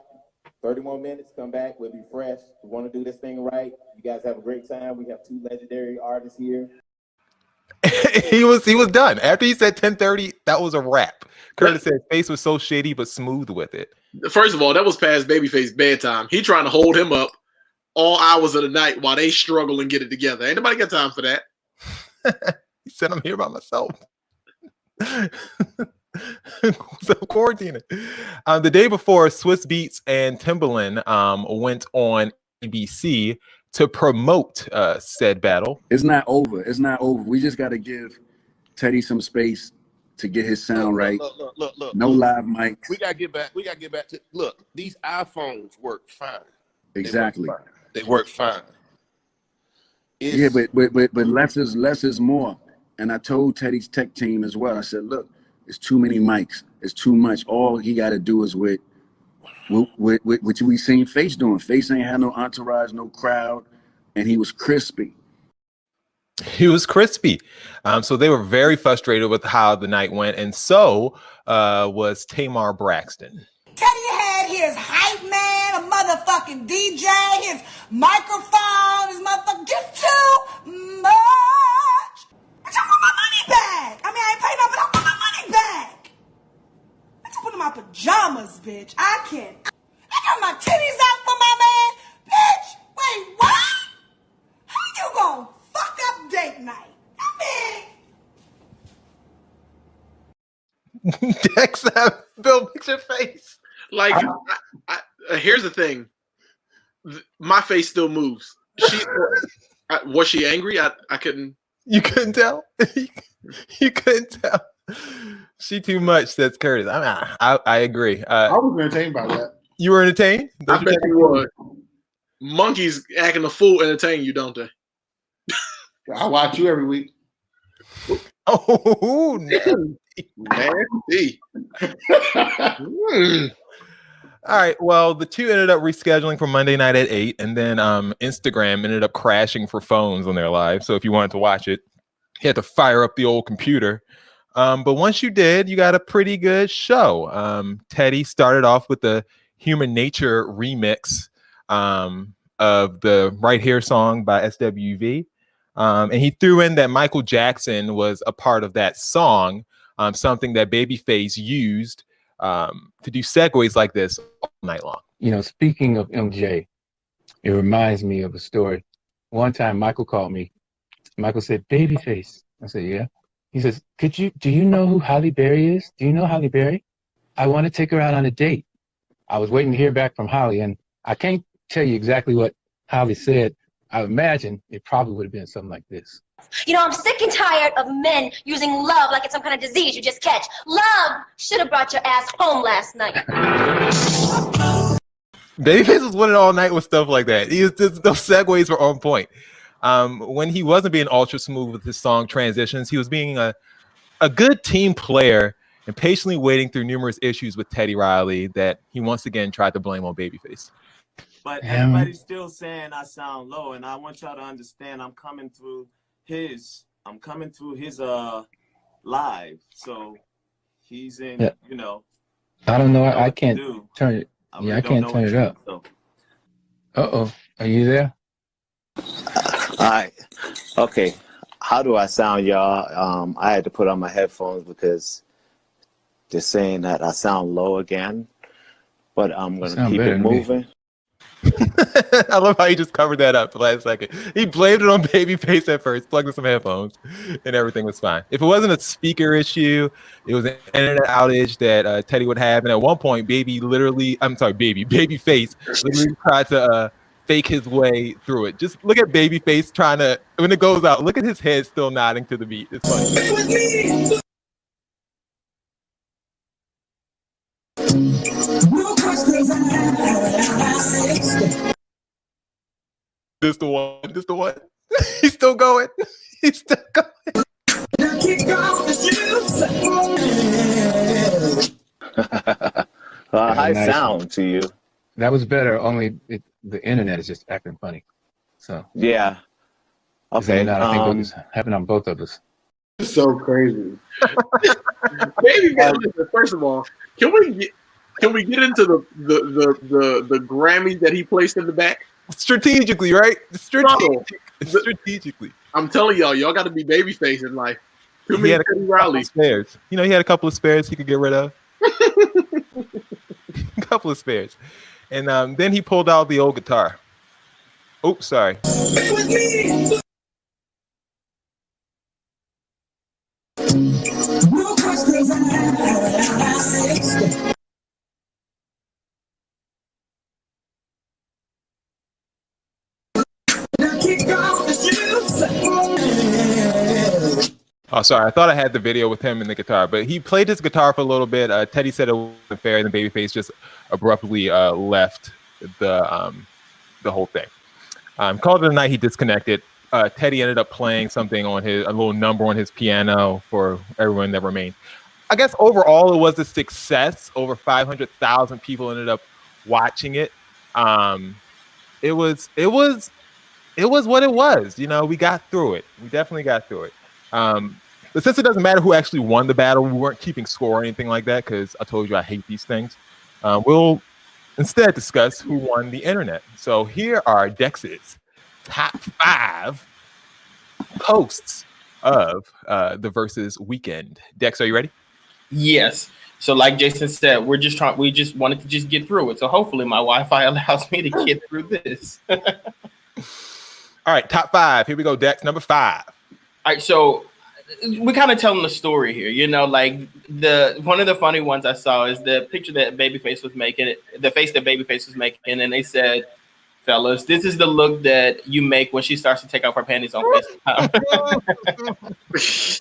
30 more minutes, come back, we'll be fresh. We want to do this thing right. You guys have a great time. We have 2 legendary artists here. he was done. After he said 10:30, that was a wrap. Curtis said face was so shitty but smooth with it. First of all, that was past Babyface bedtime. He trying to hold him up all hours of the night while they struggle and get it together. Ain't nobody got time for that. He said, I'm here by myself. So quarantining. The day before, Swiss Beats and Timbaland went on ABC to promote said battle. It's not over. It's not over. We just got to give Teddy some space to get his sound right. Look. No live mics. We gotta get back. We gotta get back to look. These iPhones work fine. Exactly. They work fine. Yeah, but less is more. And I told Teddy's tech team as well. I said, look, it's too many mics. It's too much. All he got to do is with what we seen Face doing. Face ain't had no entourage, no crowd, and he was crispy. He was crispy. So they were very frustrated with how the night went, and so was Tamar Braxton. Teddy had his hype man, a motherfucking DJ, his microphone, his motherfucking just too much. Bitch, I want my money back. I mean, I ain't paying no, but I want my money back. Bitch, I put in my pajamas, bitch. I can't. I got my titties out for my man. Bitch, wait, what? How you gonna fuck up date night? I mean... Dex, Bill, fix your face. Like, here's the thing. My face still moves. Was she angry? I couldn't. You couldn't tell? You couldn't tell. She too much, says Curtis. I agree. I was entertained by that. You were entertained? I bet you was. Monkeys acting a fool entertain you, don't they? I watch you every week. Oh, nasty. All right. Well, the two ended up rescheduling for Monday night at 8, and then Instagram ended up crashing for phones on their live. So if you wanted to watch it, you had to fire up the old computer. But once you did, you got a pretty good show. Teddy started off with the Human Nature remix of the Right Here song by SWV. And he threw in that Michael Jackson was a part of that song, something that Babyface used to do segues like this all night long. You know, speaking of MJ, it reminds me of a story. One time Michael called me. Michael said, Babyface. I said, yeah. He says, do you know who Halle Berry is? Do you know Halle Berry? I want to take her out on a date. I was waiting to hear back from Halle, and I can't tell you exactly what Halle said. I imagine it probably would have been something like this. You know, I'm sick and tired of men using love like it's some kind of disease you just catch. Love should have brought your ass home last night. Babyface was winning all night with stuff like that. Those segues were on point. When he wasn't being ultra smooth with his song transitions, he was being a good team player and patiently waiting through numerous issues with Teddy Riley that he once again tried to blame on Babyface. But everybody's still saying I sound low, and I want y'all to understand I'm coming through his live. So he's in, you know. I don't know. I can't turn it. Yeah, I can't turn it up. Uh-oh. Are you there? All right. Okay. How do I sound, y'all? I had to put on my headphones because they're saying that I sound low again. But I'm going to keep it moving. I love how he just covered that up the last second. He blamed it on Babyface at first, plugged in some headphones, and everything was fine. If it wasn't a speaker issue, it was an internet outage that Teddy would have. And at one point, Babyface literally tried to fake his way through it. Just look at Babyface trying to, when it goes out, look at his head still nodding to the beat. It's funny. This the one. He's still going. He's still going. High nice sound one. to you. That was better. Only the internet is just acting funny. So yeah. Okay. Okay. I think it was happening on both of us. So crazy. Baby, listen, first of all, can we get into the Grammys that he placed in the back? Strategically, right? Strategically. I'm telling y'all got to be babyface in life. Too many Teddy Riley spares. You know, he had a couple of spares he could get rid of. A couple of spares. And then he pulled out the old guitar. Oops, sorry. Oh, sorry. I thought I had the video with him and the guitar, but he played his guitar for a little bit. Teddy said it wasn't fair, and the Babyface just abruptly left the whole thing. Called it a night. He disconnected. Teddy ended up playing something on a little number on his piano for everyone that remained. I guess overall it was a success. Over 500,000 people ended up watching it. It was what it was. You know, we got through it. We definitely got through it. But since it doesn't matter who actually won the battle, we weren't keeping score or anything like that because I told you I hate these things. We'll instead discuss who won the internet. So here are Dex's top 5 posts of the Versus weekend. Dex, are you ready? Yes. So like Jason said, we just wanted to just get through it. So hopefully my Wi-Fi allows me to get through this. All right, top 5. Here we go, Dex. Number 5. All right, so we're kind of telling the story here, you know, like one of the funny ones I saw is the picture that Babyface was making, the face that Babyface was making, and they said, fellas, this is the look that you make when she starts to take off her panties on FaceTime.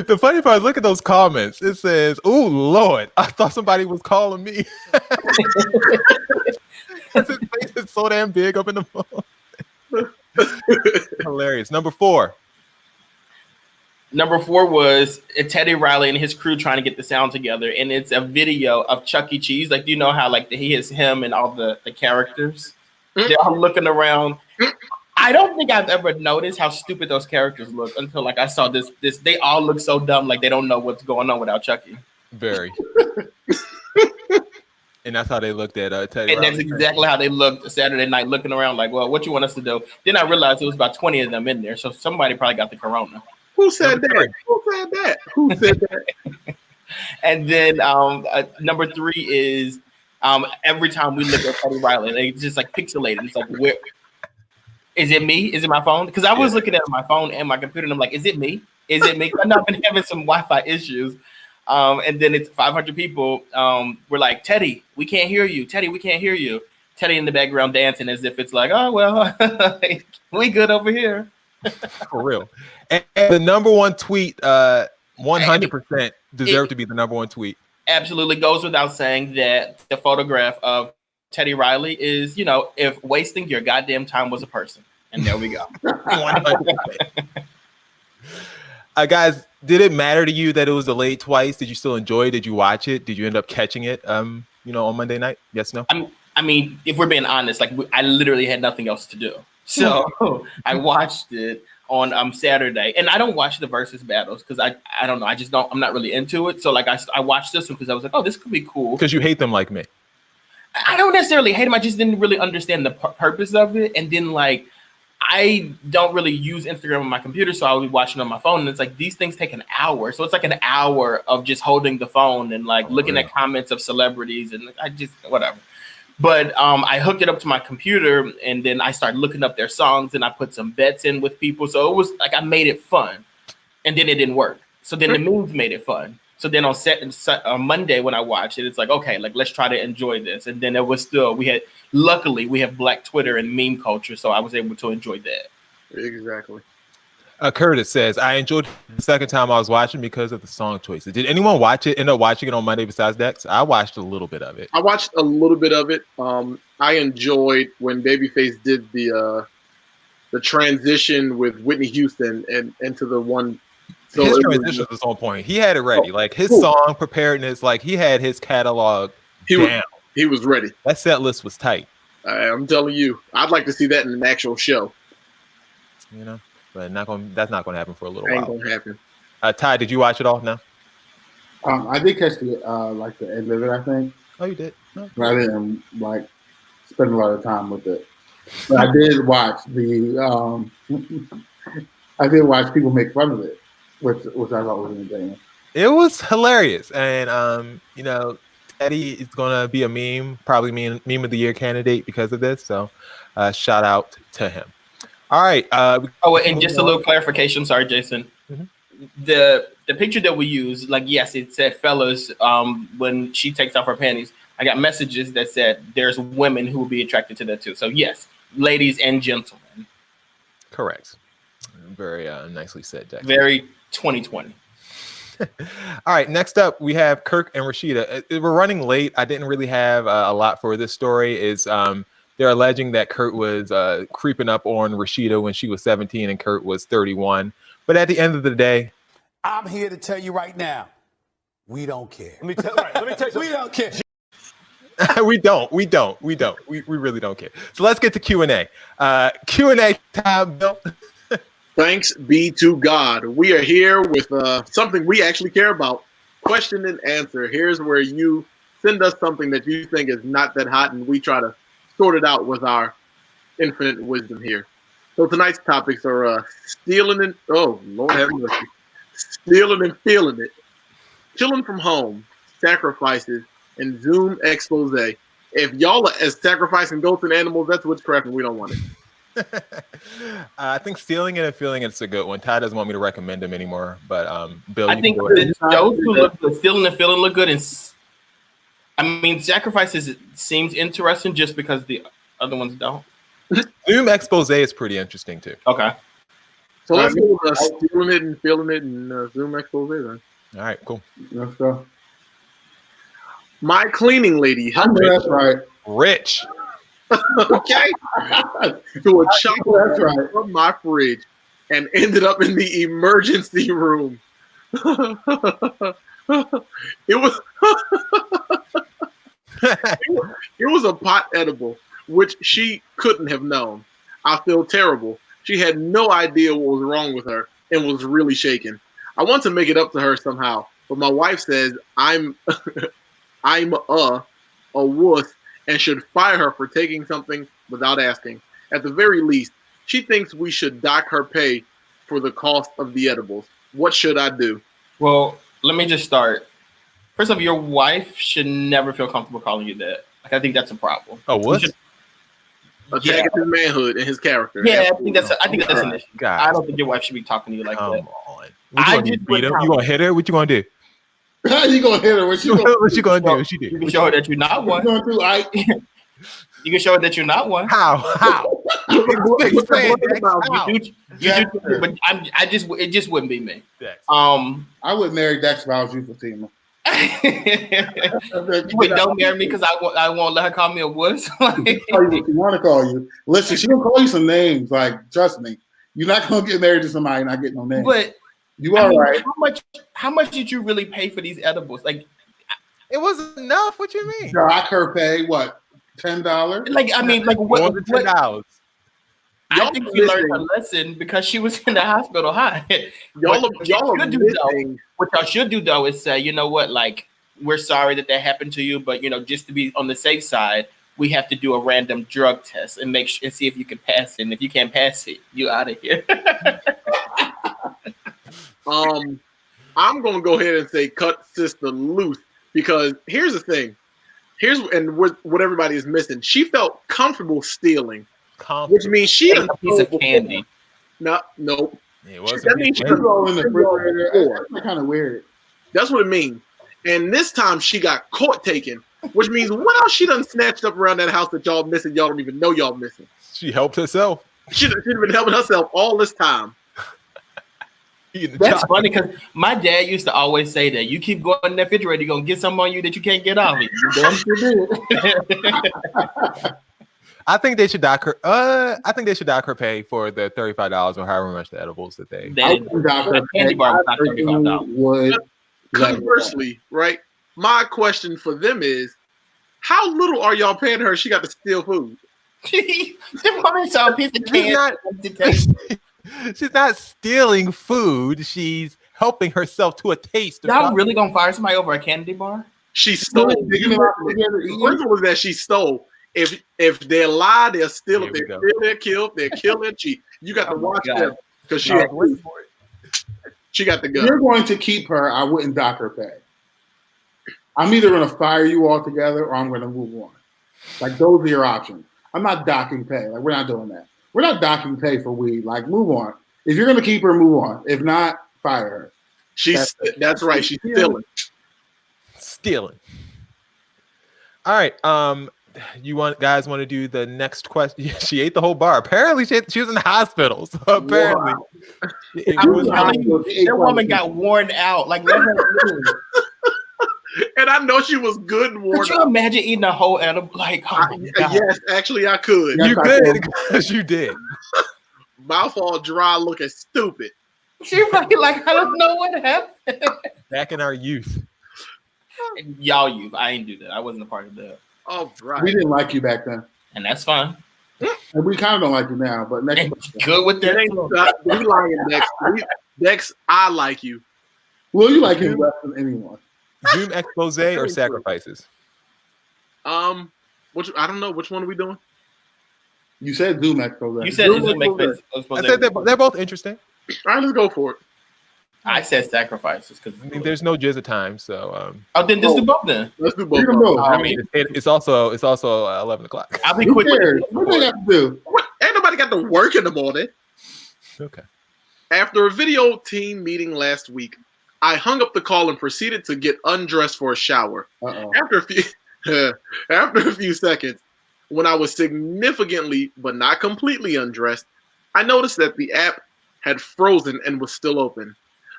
The funny part is, look at those comments. It says, "Oh Lord, I thought somebody was calling me." His face is so damn big up in the phone. Hilarious. Number 4. Number 4 was Teddy Riley and his crew trying to get the sound together, and it's a video of Chuck E. Cheese. Like, do you know how like he is him and all the characters? They're all looking around. I don't think I've ever noticed how stupid those characters look until like I saw this. They all look so dumb, like they don't know what's going on without Chucky. Very. And that's how they looked at Teddy. And that's exactly how they looked Saturday night, looking around like, well, what you want us to do? Then I realized it was about 20 of them in there, so somebody probably got the corona. Who said that? Who said that? Who said that? And then number 3 is every time we look at Teddy Riley, it's just like pixelated. It's like, where is it me? Is it my phone? Because I was looking at my phone and my computer, and I'm like, is it me? Is it me? I know I've been having some Wi-Fi issues. And then it's 500 people. We're like, Teddy, we can't hear you. Teddy, we can't hear you. Teddy in the background dancing as if it's like, oh, well, we good over here. For real. And the number 1 tweet, 100% deserved to be the number 1 tweet. Absolutely goes without saying that the photograph of Teddy Riley is, you know, if wasting your goddamn time was a person. And there we go. 100%. Guys, did it matter to you that it was delayed twice? Did you still enjoy it? Did you watch it? Did you end up catching it, on Monday night? Yes, no? I mean, if we're being honest, like I literally had nothing else to do. So I watched it on Saturday, and I don't watch the versus battles because I don't know. I'm not really into it. So like I watched this one because I was like, oh, this could be cool. Because you hate them like me. I don't necessarily hate them. I just didn't really understand the purpose of it. And then like, I don't really use Instagram on my computer, so I'll be watching on my phone. And it's like, these things take an hour. So it's like an hour of just holding the phone and like looking at comments of celebrities and I just, whatever. But I hooked it up to my computer and then I started looking up their songs and I put some bets in with people. So it was like, I made it fun and then it didn't work. So then the moves made it fun. So then on Monday when I watched it, it's like, okay, like let's try to enjoy this. And then it was still, luckily we have Black Twitter and meme culture. So I was able to enjoy that. Exactly. Curtis says, I enjoyed the second time I was watching because of the song choices. Did anyone end up watching it on Monday besides Dex? I watched a little bit of it. I watched a little bit of it. I enjoyed when Babyface did the transition with Whitney Houston and into the one So his transitions was on point. He had it ready. Like his song preparedness, like he had his catalog down. He was ready. That set list was tight. I'm telling you, I'd like to see that in an actual show. You know, but that's not gonna happen for a little Ain't while. gonna happen. Ty, did you watch it all? No. I did catch the like the end of it, I think. Oh, you did? No. But I didn't like spend a lot of time with it. But I did watch the I did watch people make fun of it, which I thought was entertaining. It was hilarious, and you know, Teddy is gonna be a meme, probably meme of the year candidate because of this. So, shout out to him. All right. And just a little clarification. Sorry, Jason. Mm-hmm. The picture that we use, like, yes, it said fellas when she takes off her panties. I got messages that said there's women who will be attracted to that too. So yes, ladies and gentlemen. Correct. Very nicely said, Jackson. Very 2020. All right. Next up, we have Kirk and Rashida. We're running late. I didn't really have a lot for this story. They're alleging that Kurt was creeping up on Rashida when she was 17 and Kurt was 31. But at the end of the day, I'm here to tell you right now, we don't care. Let me tell you, we don't care. we really don't care. So let's get to Q&A. Q&A time, Bill. Thanks be to God. We are here with something we actually care about. Question and answer. Here's where you send us something that you think is not that hot, and we try to sort it out with our infinite wisdom here. So tonight's topics are stealing and stealing and feeling it, chilling from home, sacrifices, and Zoom expose. If y'all are as sacrificing goats and animals, that's witchcraft, and we don't want it. I think stealing it and feeling it's a good one. Ty doesn't want me to recommend him anymore, but Bill, I think those who look good, stealing and feeling look good, and I mean, sacrifices seems interesting just because the other ones don't. Zoom expose is pretty interesting too. Okay. So let's go with stealing it and feeling it and Zoom expose then. All right, cool. Let's go. My cleaning lady. I know that's right. Rich. Okay. To a chocolate from my fridge and ended up in the emergency room. It was it was a pot edible, which she couldn't have known. I feel terrible. She had no idea what was wrong with her and was really shaken. I want to make it up to her somehow, but my wife says I'm a wuss and should fire her for taking something without asking. At the very least, she thinks we should dock her pay for the cost of the edibles. What should I do? Well, let me just start. First of all, your wife should never feel comfortable calling you that. Like, I think that's a problem. Oh, what? Attacking his manhood and his character. Yeah, I think that's an issue. God. I don't think your wife should be talking to you like that. On. What you gonna hit her? What you gonna do? How you gonna hit her? What you gonna do? What she do? You can show her that you're not one. What you gonna do, Ike? You can show her that you're not one. How? It just wouldn't be me. I would marry Dex if I was you, Fatima. Wait, don't marry me because I won't let her call me a wuss. Call you what you want to call you. Listen, she gonna call you some names. Like, trust me, you're not gonna get married to somebody and not get no name. But you are right. How much did you really pay for these edibles? Like, it wasn't enough. What you mean? Doc her pay what? $10? Like, I mean, like what? More than $10. I think she learned her lesson because she was in the hospital high. What y'all should do though is say, you know what, like, we're sorry that happened to you, but you know, just to be on the safe side, we have to do a random drug test and see if you can pass it. And if you can't pass it, you out of here. I'm gonna go ahead and say cut sister loose, because here's the thing. What everybody is missing. She felt comfortable stealing. Which means she a piece of candy. Nope. That means she's all in the refrigerator. That's kind of weird. That's what it means. And this time she got caught taking, which means what else she done snatched up around that house that y'all missing? Y'all don't even know y'all missing. She helped herself. She should have been helping herself all this time. That's funny because my dad used to always say that you keep going in that refrigerator, you're gonna get something on you that you can't get off. I think they should dock her. I think they should dock her pay for the $35 or however much the edibles that they. I wouldn't dock her candy pay. bar was I not $35. would. Conversely, right? My question for them is, how little are y'all paying her? She got to steal food. The woman saw a piece of candy. She's not stealing food. She's helping herself to a taste. Y'all really gonna fire somebody over a candy bar? She stole. The principle is that she stole. If they lie, they'll steal. If they steal, they're killed. They're kill and cheat. You got to watch them because she got the gun. If you're going to keep her, I wouldn't dock her pay. I'm either going to fire you altogether or I'm going to move on. Like, those are your options. I'm not docking pay. Like, we're not doing that. We're not docking pay for weed. Like, move on. If you're going to keep her, move on. If not, fire her. That's right. She's stealing. Stealing. All right. You guys want to do the next question? She ate the whole bar. Apparently, she was in the hospital. So apparently, that woman got worn out. Like, let her live. And I know she was good and worn out. Could you imagine eating a whole edible? Like, yes, actually, I could. You could because you did. Mouth all dry, looking stupid. She probably like, I don't know what happened. Back in our youth. Y'all youth. I ain't do that. I wasn't a part of that. Oh, right. We didn't like you back then. And that's fine. And we kind of don't like you now, but next good with that. We lying, Dex. Dex, I like you. Well, you like him less than anyone. Zoom expose or sacrifices? I don't know. Which one are we doing? You said Zoom expose. You said Zoom expose. I said they're both interesting. All right, let's go for it. I said sacrifices because there's no jizz of time, so. Then just do both then. Let's do both. I mean, it's also 11 o'clock. I'll be quick. What do they have to do? Ain't nobody got to work in the morning. Okay. After a video team meeting last week, I hung up the call and proceeded to get undressed for a shower. After a few seconds, when I was significantly but not completely undressed, I noticed that the app had frozen and was still open.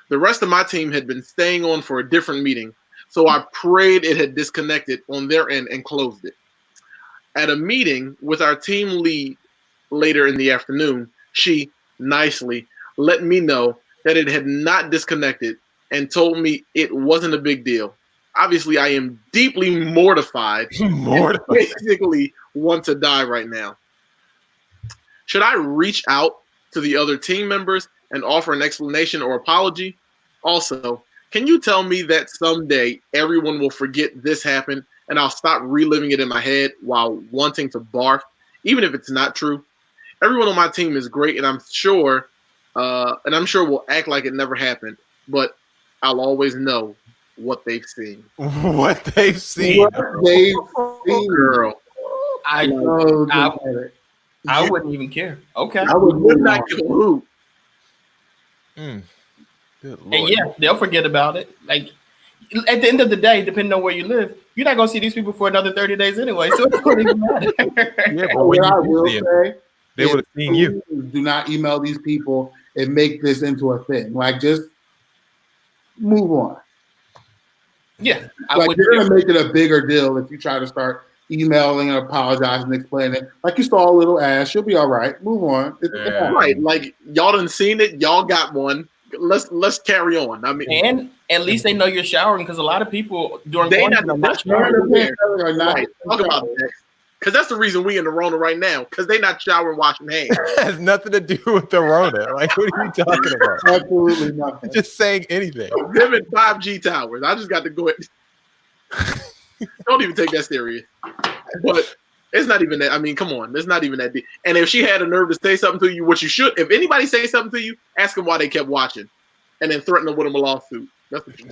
The rest of my team had been staying on for a different meeting, so I prayed it had disconnected on their end and closed it. At a meeting with our team lead later in the afternoon, she nicely let me know that it had not disconnected and told me it wasn't a big deal. Obviously, I am deeply mortified. Basically want to die right now. Should I reach out to the other team members and offer an explanation or apology? Also, can you tell me that someday everyone will forget this happened and I'll stop reliving it in my head while wanting to barf, even if it's not true? Everyone on my team is great, and I'm sure will act like it never happened, but I'll always know what they've seen. What they've seen. Girl. I wouldn't even care. Okay. I would not give a hoot. And yeah, they'll forget about it. Like, at the end of the day, depending on where you live, you're not gonna see these people for another 30 days anyway. So it doesn't even matter. Yeah, but when I will say, they would have seen you. Do not email these people and make this into a thing. Like, just move on. Yeah, like you're gonna make it a bigger deal if you try to start emailing and apologizing and explaining. Like, you saw a little ass, you'll be all right. Move on. Right, like y'all done seen it, y'all got one. Let's carry on. I mean, and at least they know you're showering, because a lot of people during quarantine are not showering. showering. Talk about that. Because that's the reason we in the Rona right now. Because they not showering, washing hands. It has nothing to do with the Rona. Like, what are you talking about? Absolutely nothing. Just saying anything. Them and 5G towers. I just got to go ahead. Don't even take that serious. But it's not even that. I mean, come on. It's not even that deep. And if she had a nerve to say something to you, what you should, if anybody say something to you, ask them why they kept watching, and then threaten them with them a lawsuit. That's what you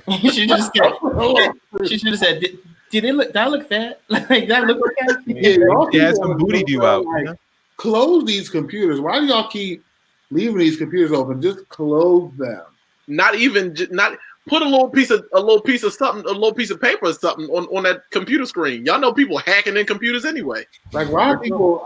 She should have said, did it look? Did I look fat? Like, that look okay? Yeah, some booty do out. Like, close these computers. Why do y'all keep leaving these computers open? Just close them. Not put a little piece of something, a little piece of paper or something on that computer screen. Y'all know people hacking in computers anyway. Like, why are people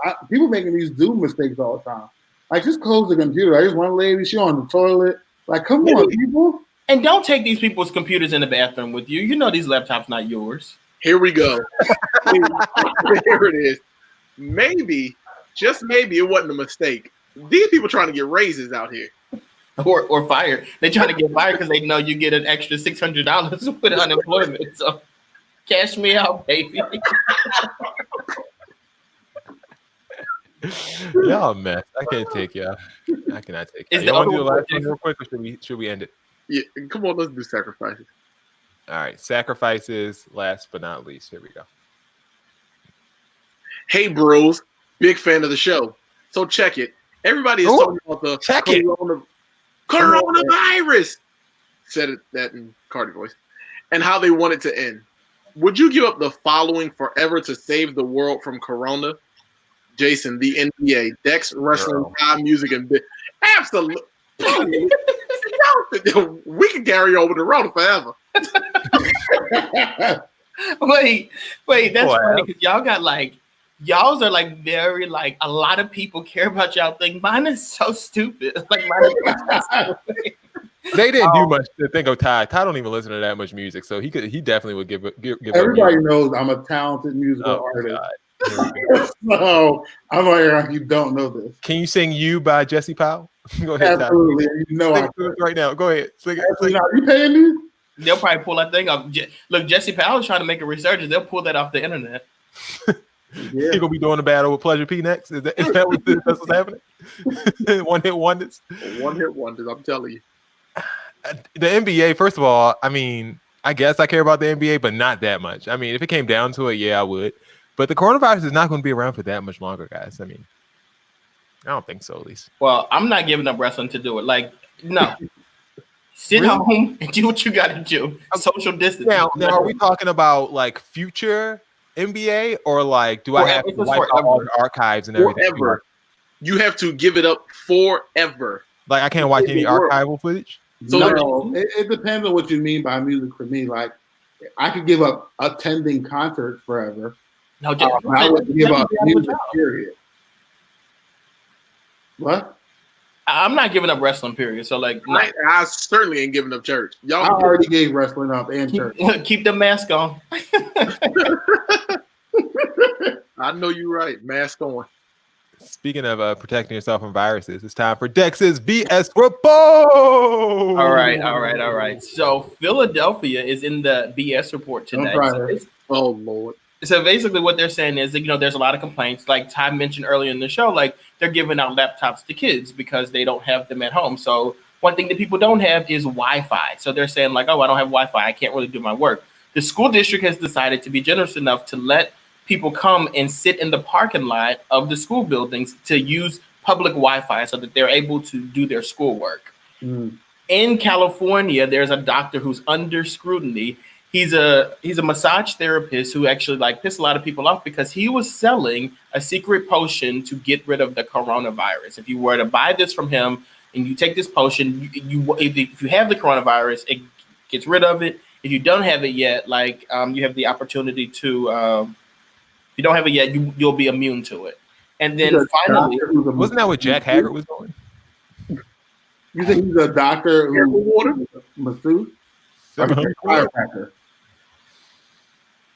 making these Zoom mistakes all the time? Like, just close the computer. There's one lady, she on the toilet. Like, come on, people. And don't take these people's computers in the bathroom with you. You know these laptops not yours. Here we go. Here it is. maybe, just maybe, it wasn't a mistake. These people trying to get raises out here. Or fired. They're trying to get fired because they know you get an extra $600 with unemployment. So cash me out, baby. Y'all a mess. I can't take y'all. I cannot take y'all. Is You the want other to do the one last one real quick, or should we end it? Yeah, come on, let's do sacrifices. All right, sacrifices. Last but not least, here we go. Hey, bros, big fan of the show. So check it. Everybody is talking about the coronavirus. Said that in Cardi voice, and how they want it to end. Would you give up the following forever to save the world from corona? Jason, the NBA, Dex, wrestling, live music, and absolutely. We can carry over the road forever. Wait, that's funny because y'all got y'all's are very a lot of people care about y'all thing. Mine is so stupid. They didn't do much to think of Ty. Ty don't even listen to that much music, so he definitely would give Everybody knows I'm a talented musical artist. So I'm like, you don't know this. Can you sing "You" by Jesse Powell? Go ahead, absolutely. Ty. You know, I right now. Go ahead. Sing it. Are you paying me? They'll probably pull that thing off. Look, Jesse Powell is trying to make a resurgence. They'll pull that off the internet. You're gonna be doing a battle with Pleasure P next. Is that that's what's happening? One hit wonders. One hit wonders. I'm telling you. The NBA, first of all, I mean, I guess I care about the NBA, but not that much. I mean, if it came down to it, yeah, I would. But the coronavirus is not going to be around for that much longer, guys. I mean, I don't think so, at least. Well, I'm not giving up wrestling to do it. No. Sit home and do what you got to do. Social distance. Now, are we talking about future NBA or do I have to wipe out all the archives and everything? Forever. You have to give it up forever. I can't watch any archival footage? So no, it depends on what you mean by music for me. I could give up attending concerts forever. No, I would give up music, period. What? I'm not giving up wrestling, period. So no. I certainly ain't giving up church. Y'all I already gave wrestling up and church. Keep the mask on. I know you're right. Mask on. Speaking of protecting yourself from viruses, it's time for Dex's BS report. All right. So Philadelphia is in the BS report today. Oh Lord. So basically what they're saying is that, there's a lot of complaints. Like Ty mentioned earlier in the show, they're giving out laptops to kids because they don't have them at home. So one thing that people don't have is Wi-Fi. So they're saying oh, I don't have Wi-Fi. I can't really do my work. The school district has decided to be generous enough to let people come and sit in the parking lot of the school buildings to use public Wi-Fi so that they're able to do their schoolwork. In California, there's a doctor who's under scrutiny. He's a massage therapist who actually pissed a lot of people off because he was selling a secret potion to get rid of the coronavirus. If you were to buy this from him and you take this potion, if you have the coronavirus, it gets rid of it. If you don't have it yet, you have the opportunity to. If you don't have it yet, you'll be immune to it. And then finally, wasn't that what Jack Haggard was doing? You think he's a doctor who masseuse? Chiropractor.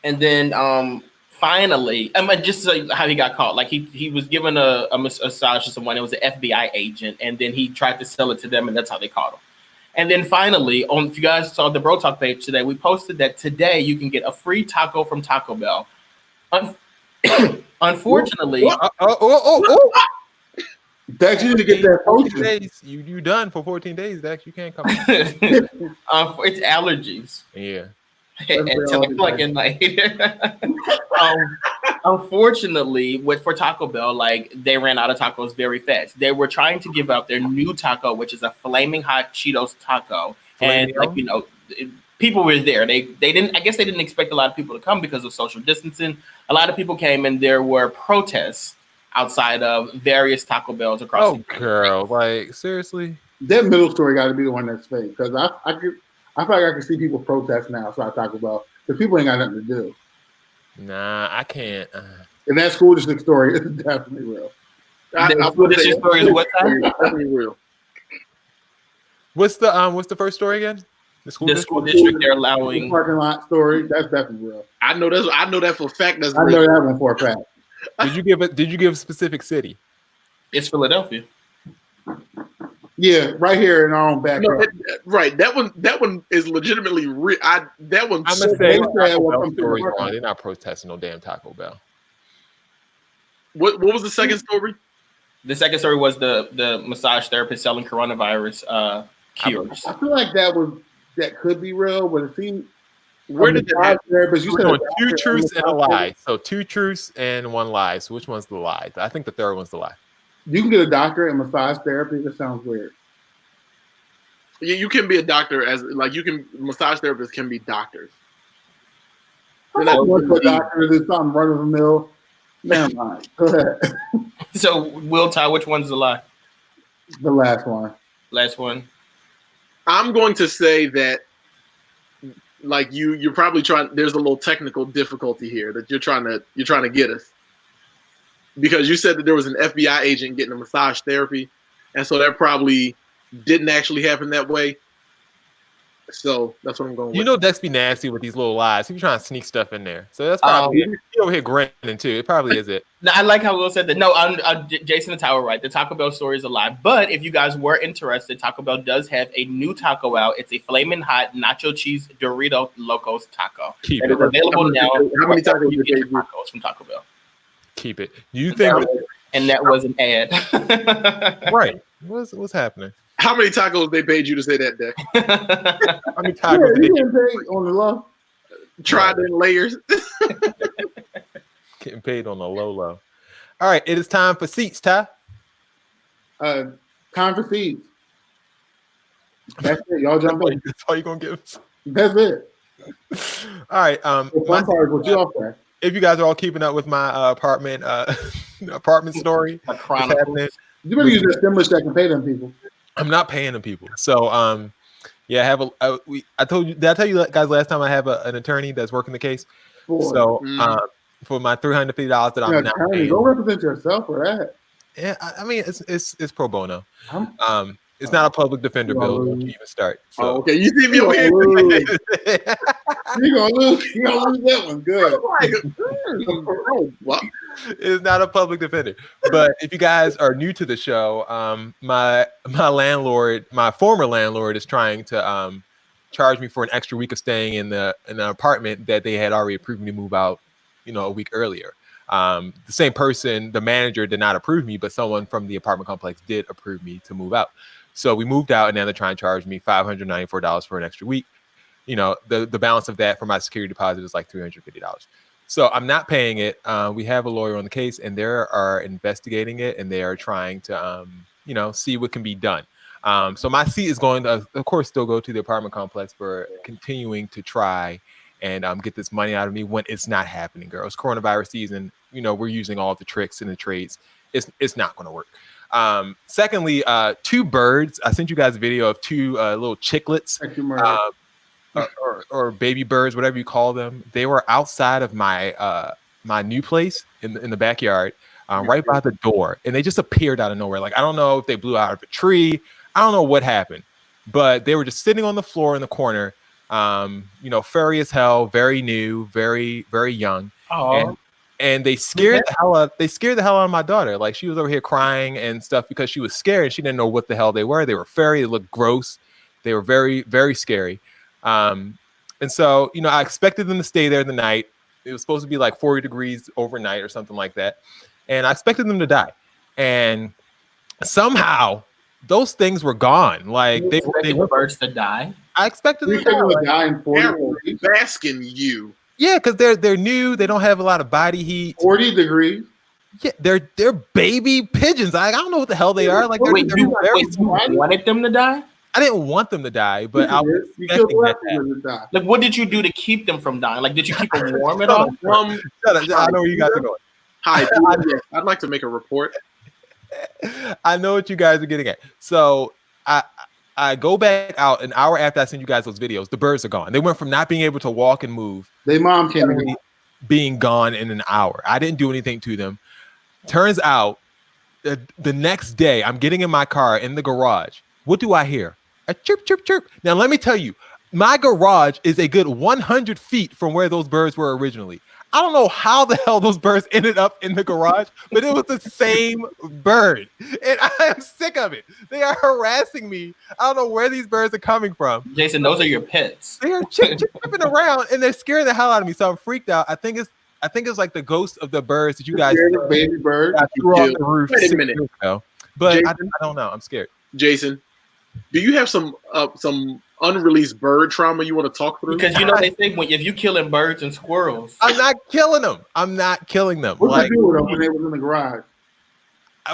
And then finally, just how he got caught. He was given a massage to someone. It was an FBI agent, and then he tried to sell it to them, and that's how they caught him. And then finally, if you guys saw the Bro Talk page today, we posted that today you can get a free taco from Taco Bell. Unfortunately, Dex, you need to get that potion. Days, you done for 14 days, Dex. You can't come. It's allergies. Yeah. At 10 o'clock at night. Unfortunately, for Taco Bell, they ran out of tacos very fast. They were trying to give out their new taco, which is a flaming hot Cheetos taco, and people were there. They didn't. I guess they didn't expect a lot of people to come because of social distancing. A lot of people came, and there were protests outside of various Taco Bells across. Oh, girl! Seriously, that middle story got to be the one that's fake because I feel like I can see people protest now. So I Taco Bell because people ain't got nothing to do. Nah, I can't. And that school district story is definitely real. School district story is what time? Definitely real. What's the first story again? The school district they're allowing the parking lot story. That's definitely real. I know that for a fact. I know that one for a fact. Did you give a specific city? It's Philadelphia. Yeah, right here in our own backyard. No, right. That one is legitimately that one. I'm gonna say Taco Bell story's wrong. They're not protesting no damn Taco Bell. What was the second story? The second story was the massage therapist selling coronavirus cures. I feel like that could be real, but it seems. Where did that happen? Therapist, you We're said doing 2 truths and a lie. So 2 truths and 1 lie. So which one's the lie? I think the third one's the lie. You can get a doctorate in massage therapy. That sounds weird. Yeah, you can be a doctor massage therapists can be doctors. I'm not going to a doctor to do something run of the mill. Never mind. Go ahead. So, Will Ty, which one's the lie? The last one. Last one. I'm going to say that, like you're probably trying. There's a little technical difficulty here that you're trying to get us, because you said that there was an FBI agent getting a massage therapy, and so that probably didn't actually happen that way. So that's what I'm going with. You know Dex be nasty with these little lies. He be trying to sneak stuff in there. So that's probably he over here grinning too. It probably is it. Now, I like how Will said that. No, Jason and Ty were right. The Taco Bell story is a lie. But if you guys were interested, Taco Bell does have a new taco out. It's a flaming hot nacho cheese Dorito Locos taco. Keep it. it. It's available now. How many tacos you get your tacos from Taco Bell? Keep it. Do you think? And that was an ad. Right. What's happening? How many tacos they paid you to say that, Dex? How many tacos you getting paid on the low? Tried in layers. Getting paid on the low. All right, it is time for seats, Ty. Time for seats. That's it. Y'all jump in. That's all you're gonna give us. That's it. All right. One part what you offer. If you guys are all keeping up with my apartment story, what's happening? You better use that stimulus check and pay them people. I'm not paying them people. So yeah, I have I told you, did I tell you guys last time I have an attorney that's working the case? So for my $350 that I'm not paying. Go represent yourself for that. Yeah, I mean it's pro bono. It's not a public defender bill. Don't you even start. So. Okay, you see me over here. You're gonna lose that one. Good. It's not a public defender. But if you guys are new to the show, my former landlord is trying to charge me for an extra week of staying in an apartment that they had already approved me to move out, a week earlier. The same person, the manager, did not approve me, but someone from the apartment complex did approve me to move out. So we moved out, and now they're trying to charge me $594 for an extra week. The balance of that for my security deposit is like $350. So I'm not paying it. We have a lawyer on the case, and they are investigating it, and they are trying to, see what can be done. So my seat is going to, of course, still go to the apartment complex for continuing to try and get this money out of me when it's not happening, girls. Coronavirus season, we're using all the tricks and the trades. It's not going to work. Secondly, 2 birds. I sent you guys a video of 2 little chicklets. Or baby birds, whatever you call them. They were outside of my my new place in the backyard, right by the door, and they just appeared out of nowhere. Like, I don't know if they blew out of a tree. I don't know what happened, but they were just sitting on the floor in the corner. Furry as hell, very new, very very young, and they scared the hell out. They scared the hell out of my daughter. Like, she was over here crying and stuff because she was scared and she didn't know what the hell they were. They were furry. They looked gross. They were very very scary. And so, I expected them to stay there the night. It was supposed to be like 40 degrees overnight or something like that. And I expected them to die. And somehow those things were gone. Like, they were birds to die. I expected them to die in 40 degrees. Basking you. Yeah, because they're new. They don't have a lot of body heat. 40 degrees. Yeah, they're baby pigeons. I don't know what the hell they are. Like, you wanted them to die? I didn't want them to die, but I was expecting that to die. Like, what did you do to keep them from dying? Like, did you keep them warm at all? I know where you guys are going. Hi, I'd like to make a report. I know what you guys are getting at. So I go back out an hour after I send you guys those videos. The birds are gone. They went from not being able to walk and move. They mom can't being gone in an hour. I didn't do anything to them. Turns out the next day, I'm getting in my car in the garage. What do I hear? A chirp, chirp, chirp. Now, let me tell you, my garage is a good 100 feet from where those birds were originally. I don't know how the hell those birds ended up in the garage, but it was the same bird. And I am sick of it. They are harassing me. I don't know where these birds are coming from. Jason, those are your pets. They are tripping around and they're scaring the hell out of me. So I'm freaked out. I think it's like the ghost of the birds that you guys baby bird. I threw off the roof. Wait a minute. But Jason? I don't know. I'm scared. Jason, do you have some unreleased bird trauma you want to talk through? Because you know they say if you killing birds and squirrels, I'm not killing them. I'm not killing them. What did you do with them when they was in the garage?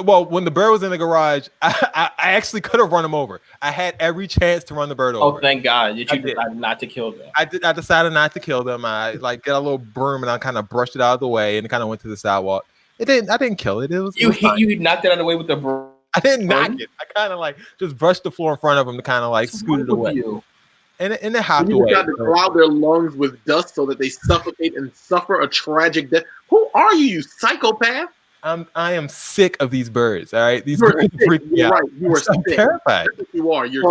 Well, when the bird was in the garage, I actually could have run him over. I had every chance to run the bird over. oh thank God that you decided not to kill them. I decided not to kill them. I got a little broom and I kind of brushed it out of the way and it kind of went to the sidewalk. I didn't kill it. You knocked it out of the way with the broom. I didn't knock it. I kind of just brushed the floor in front of them to kind of scoot it away. And it hopped away. You got to cloud their lungs with dust so that they suffocate and suffer a tragic death. Who are you, you psychopath? I am sick of these birds. All right, these birds freak me out. Right, you are I'm terrified. You are. Are you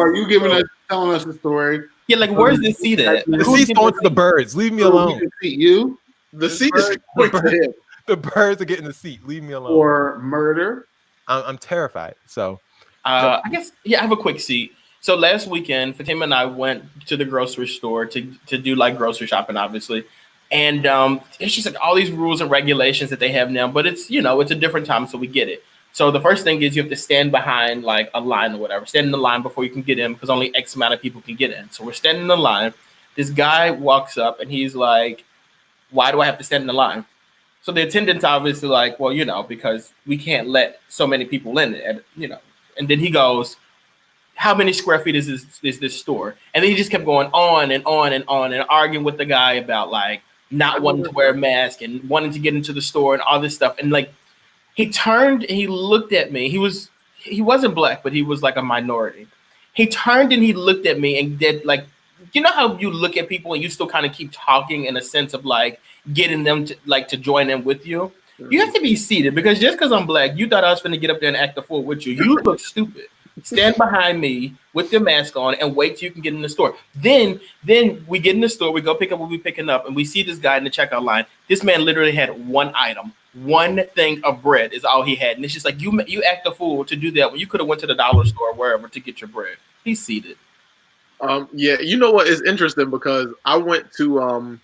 telling us the story? Yeah, where's the seat at? The seat's going to the birds. Leave me alone. You? The seat is going to him. The birds are getting the seat. Leave me alone. Or murder. I'm terrified. So, I guess I have a quick seat. So last weekend, Fatima and I went to the grocery store to do grocery shopping, obviously. And it's just all these rules and regulations that they have now, but it's it's a different time, so we get it. So the first thing is you have to stand behind a line or whatever, stand in the line before you can get in because only X amount of people can get in. So we're standing in the line. This guy walks up and he's like, "Why do I have to stand in the line?" So the attendant's obviously like, "Well, because we can't let so many people in it, And then he goes, "How many square feet is this store?" And then he just kept going on and on and on and arguing with the guy about not wanting to wear a mask and wanting to get into the store and all this stuff. And he turned and he looked at me. He wasn't black, but he was a minority. He turned and he looked at me and did how you look at people and you still kind of keep talking in a sense of getting them to join in with you. You have to be seated because just because I'm black, you thought I was going to get up there and act the fool with you. You look stupid. Stand behind me with your mask on and wait till you can get in the store. Then we get in the store, we go pick up what we're picking up, and we see this guy in the checkout line. This man literally had one item, one thing of bread is all he had. And it's just you act a fool to do that when you could have went to the dollar store or wherever to get your bread. He's seated. Yeah, you know what is interesting because I went to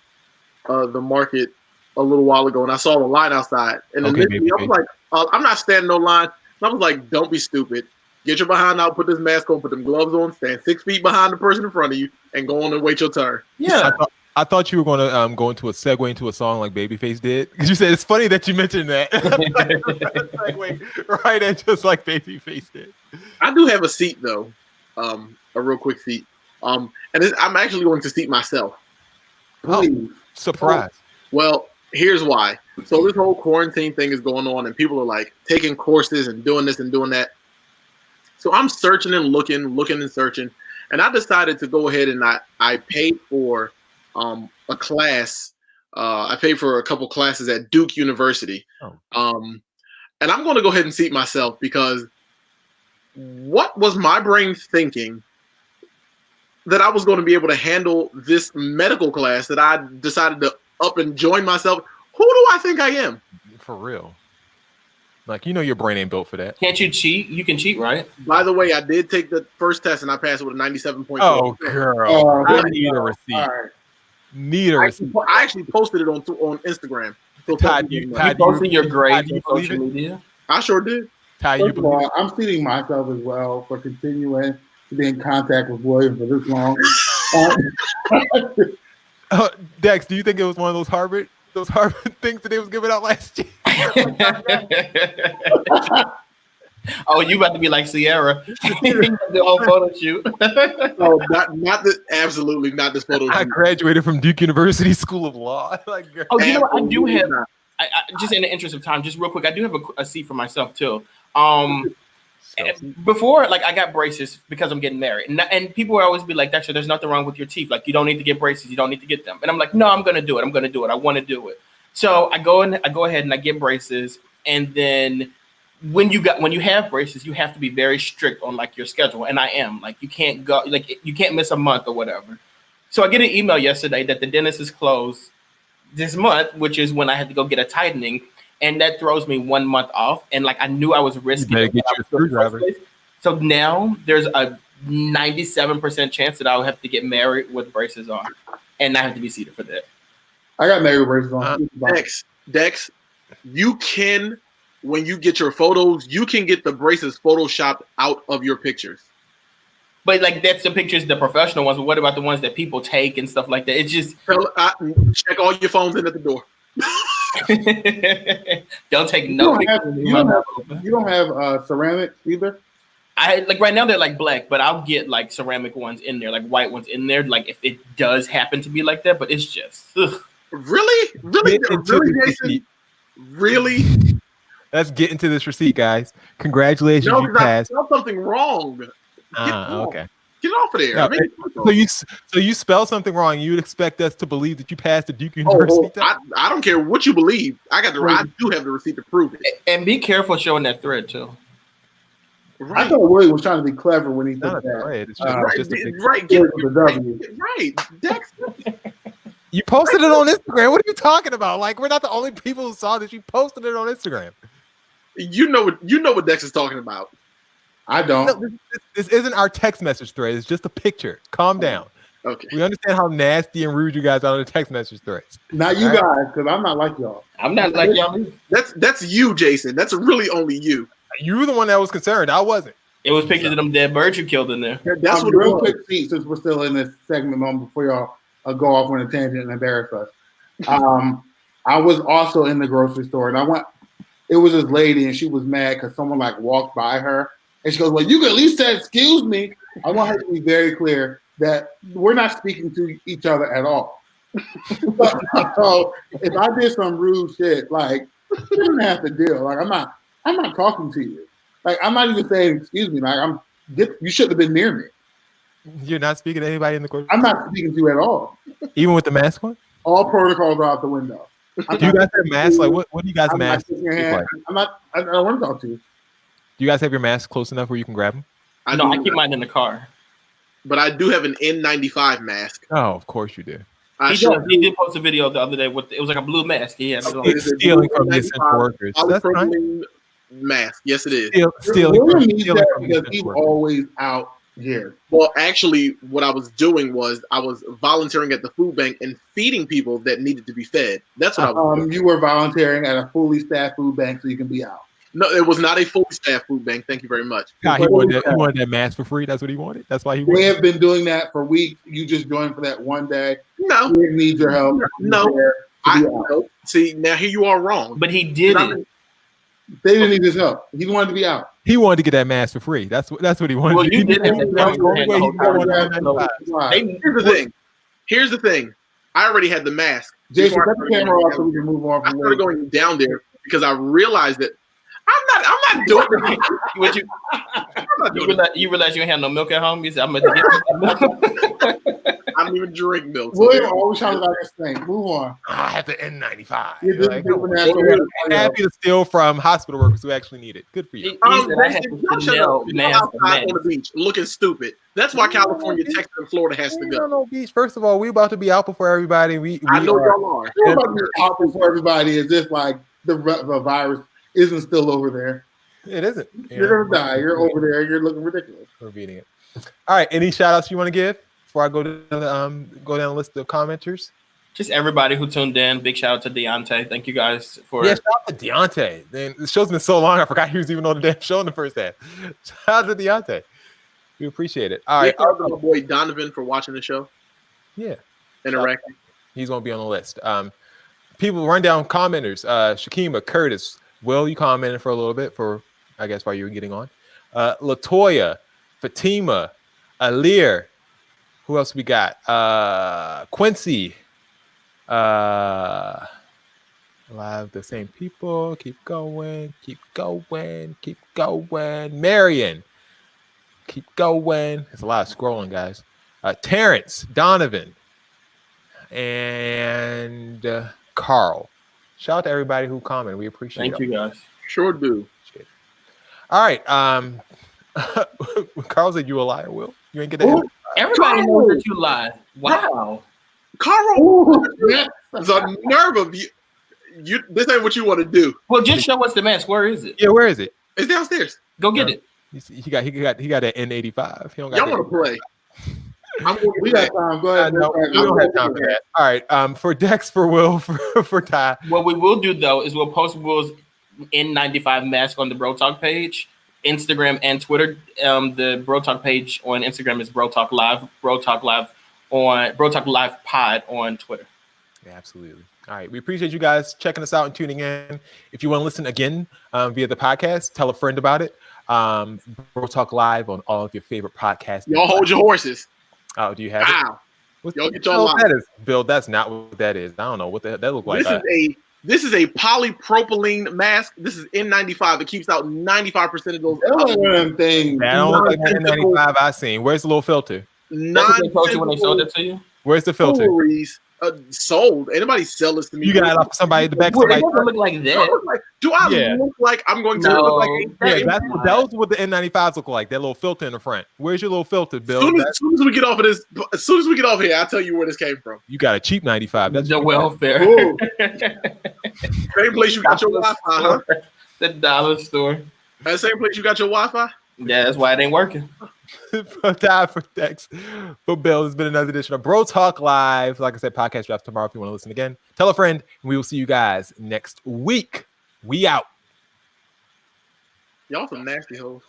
the market a little while ago and I saw the line outside. And initially I was like, I'm not standing no line. And I was like, don't be stupid. Get your behind out, put this mask on, put them gloves on, stand 6 feet behind the person in front of you, and go on and wait your turn. Yeah. I thought you were going to go into a segue into a song like Babyface did. Because you said it's funny that you mentioned that. Segue right in just like Babyface did. I do have a seat, though. A real quick seat. I'm actually going to seat myself. Please. Oh, surprise. Well, here's why. So this whole quarantine thing is going on, and people are taking courses and doing this and doing that. So I'm searching and looking and searching, and I decided to go ahead and I paid for a class. I paid for a couple classes at Duke University, and I'm going to go ahead and seat myself because what was my brain thinking that I was going to be able to handle this medical class that I decided to up and join myself? Who do I think I am? For real. Your brain ain't built for that. Can't you cheat? You can cheat, right? By the way, I did take the first test and I passed it with a 97.4. Oh, girl. I need a receipt. Right. Need a receipt. I actually posted it on Instagram. So you posted your grades on social media? I sure did. First of all, I'm seating myself as well for continuing to be in contact with William for this long. Dex, do you think it was one of those Harvard things that they was giving out last year? Oh, you about to be like Sierra. The whole photo shoot. No, absolutely not this photo shoot. I graduated from Duke University School of Law. Oh, you know what? I do have, just in the interest of time, just real quick, I do have a seat for myself too. Before, I got braces because I'm getting married, and people would always be like, "Dexter, there's nothing wrong with your teeth. You don't need to get braces. You don't need to get them." And I'm like, "No, I'm gonna do it. I'm gonna do it. I want to do it." So I go ahead and I get braces, and then when you have braces, you have to be very strict on your schedule, and I am you can't go you can't miss a month or whatever. So I get an email yesterday that the dentist is closed this month, which is when I had to go get a tightening, and that throws me 1 month off. And like I knew I was risking it. Get you a screwdriver. So now there's a 97% chance that I'll have to get married with braces on, and I have to be seated for that. I got married with braces on. Dex, you can, when you get your photos, you can get the braces photoshopped out of your pictures. But like that's the pictures, the professional ones. But what about the ones that people take and stuff like that? It's just check all your phones in at the door. Don't take no pictures. You don't have ceramic either. I like right now they're like black, but I'll get like ceramic ones in there, like white ones in there, like if it does happen to be like that. But it's just really, Jason? Really? Let's get into this receipt, guys. Congratulations, no, you passed. I spelled something wrong. Okay. Get off of there. No, so you spell something wrong. You would expect us to believe that you passed the Duke University test? I don't care what you believe. I do have the receipt to prove it. And be careful showing that thread too. Right. I thought Willie was trying to be clever when he said that. Right. Dex. You posted it on Instagram. What are you talking about? Like, we're not the only people who saw this. You posted it on Instagram. You know what Dex is talking about. I don't. No, this isn't our text message thread. It's just a picture. Calm down. Okay. We understand how nasty and rude you guys are on the text message threads. Not you guys, because I'm not like y'all. I'm not like y'all. That's you, Jason. That's really only you. You were the one that was concerned. I wasn't. It was pictures of them dead birds you killed in there. That's what real quick, since we're still in this segment moment before y'all go off on a tangent and embarrass us. I was also in the grocery store, and it was this lady, and she was mad because someone like walked by her, and she goes, "Well, you can at least say excuse me." I want her to be very clear that we're not speaking to each other at all. So if I did some rude shit, like you don't have to deal. Like I'm not talking to you. Like I'm not even saying excuse me. Like you shouldn't have been near me. You're not speaking to anybody in the grocery store? I'm not speaking to you at all. Even with the mask on? All protocols are out the window. Do you guys have masks? Like what do you guys masks like? I don't want to talk to you. Do you guys have your mask close enough where you can grab them? I keep mine in the car. But I do have an N95 mask. Oh, of course you do. He did post a video the other day with it was like a blue mask. He had stealing from the essential workers. That's fine. Mask. Yes, it is. Stealing because he's always out here. Well, actually, what I was doing was I was volunteering at the food bank and feeding people that needed to be fed. That's what I was doing. You were volunteering at a fully staffed food bank so you can be out. No, it was not a fully staffed food bank. Thank you very much. God, he wanted that mask for free. That's what he wanted. That's why he wanted. We have been doing that for weeks. You just joined for that one day. No, we need your help. No, see now here you are wrong. But he did it. They didn't need his help. He wanted to be out. He wanted to get that mask for free. That's what he wanted. Well, you did it. Here's the thing. I already had the mask. Jason, cut the camera off so we can move on. I started going down there because I realized that I'm not doing it. What you realize you ain't have no milk at home? You said, I'm going to get milk. I don't even drink milk. William always trying to like this thing. Move on. I have the N95. You're happy to steal from hospital workers who actually need it. Good for you. Outside on the beach looking stupid. That's why California, Texas, and Florida has to go. No beach. First of all, we about to be out before everybody. I know y'all are. We're about to be out before everybody as if like the virus isn't still over there. It isn't. You're gonna die. You're over there. You're looking ridiculous. We're beating it. All right. Any shout outs you want to give before I go down the list of commenters? Just everybody who tuned in. Big shout out to Deontay. Thank you guys for shout out to Deontay. Man, the show's been so long, I forgot he was even on the damn show in the first half. Shout out to Deontay. We appreciate it. All right. Shout out to my boy Donovan for watching the show. Yeah. Interacting. He's gonna be on the list. People run down commenters. Shakima, Curtis, Will, you commented for a little bit I guess while you were getting on. Latoya, Fatima, Alir, who else we got? Quincy. Live the same people. Keep going. Marion. Keep going. There's a lot of scrolling, guys. Terrence, Donovan, and Carl. Shout out to everybody who commented. We appreciate it. Thank you, guys. Sure do. All right. Carl said you a liar, Will. You ain't get that. Everybody knows that you lied. Wow. Carl, there's a nerve of you. This ain't what you want to do. Well, just show us the mask. Where is it? Yeah, where is it? It's downstairs. Go get it. He got an N85. He don't got Y'all want to play? We got time. Go ahead. No, we don't have time for that. All right. For Dex, for Will, for Ty. What we will do though is we'll post Will's N95 mask on the Bro Talk page, Instagram and Twitter. The Bro Talk page on Instagram is Bro Talk Live. Bro Talk Live Pod on Twitter. Yeah, absolutely. All right. We appreciate you guys checking us out and tuning in. If you want to listen again via the podcast, tell a friend about it. Bro Talk Live on all of your favorite podcasts. Y'all hold your horses. Oh, do you have it? Y'all get y'all that is, Bill, that's not what that is. I don't know what that look like. This is a polypropylene mask. This is N95. It keeps out 95% of those. Things. I don't look like that N95 I seen. Where's the little filter? When they sold it to you. Where's the filter? Sold. Anybody sell this to me? You got it off somebody in the back. It doesn't look like that. Do I look like I'm going to look like that was what the N95s look like. That little filter in the front. Where's your little filter, Bill? As soon as we get off of this, as soon as we get off here, I'll tell you where this came from. You got a cheap 95. That's the welfare. Same place you got your Wi-Fi, huh? The dollar store. That same place you got your Wi-Fi? Yeah, that's why it ain't working. For Ty, for Dex, for Bill, it's been another edition of Bro Talk Live. Like I said, podcast drops tomorrow if you want to listen again. Tell a friend, and we will see you guys next week. We out. Y'all some nasty hoes.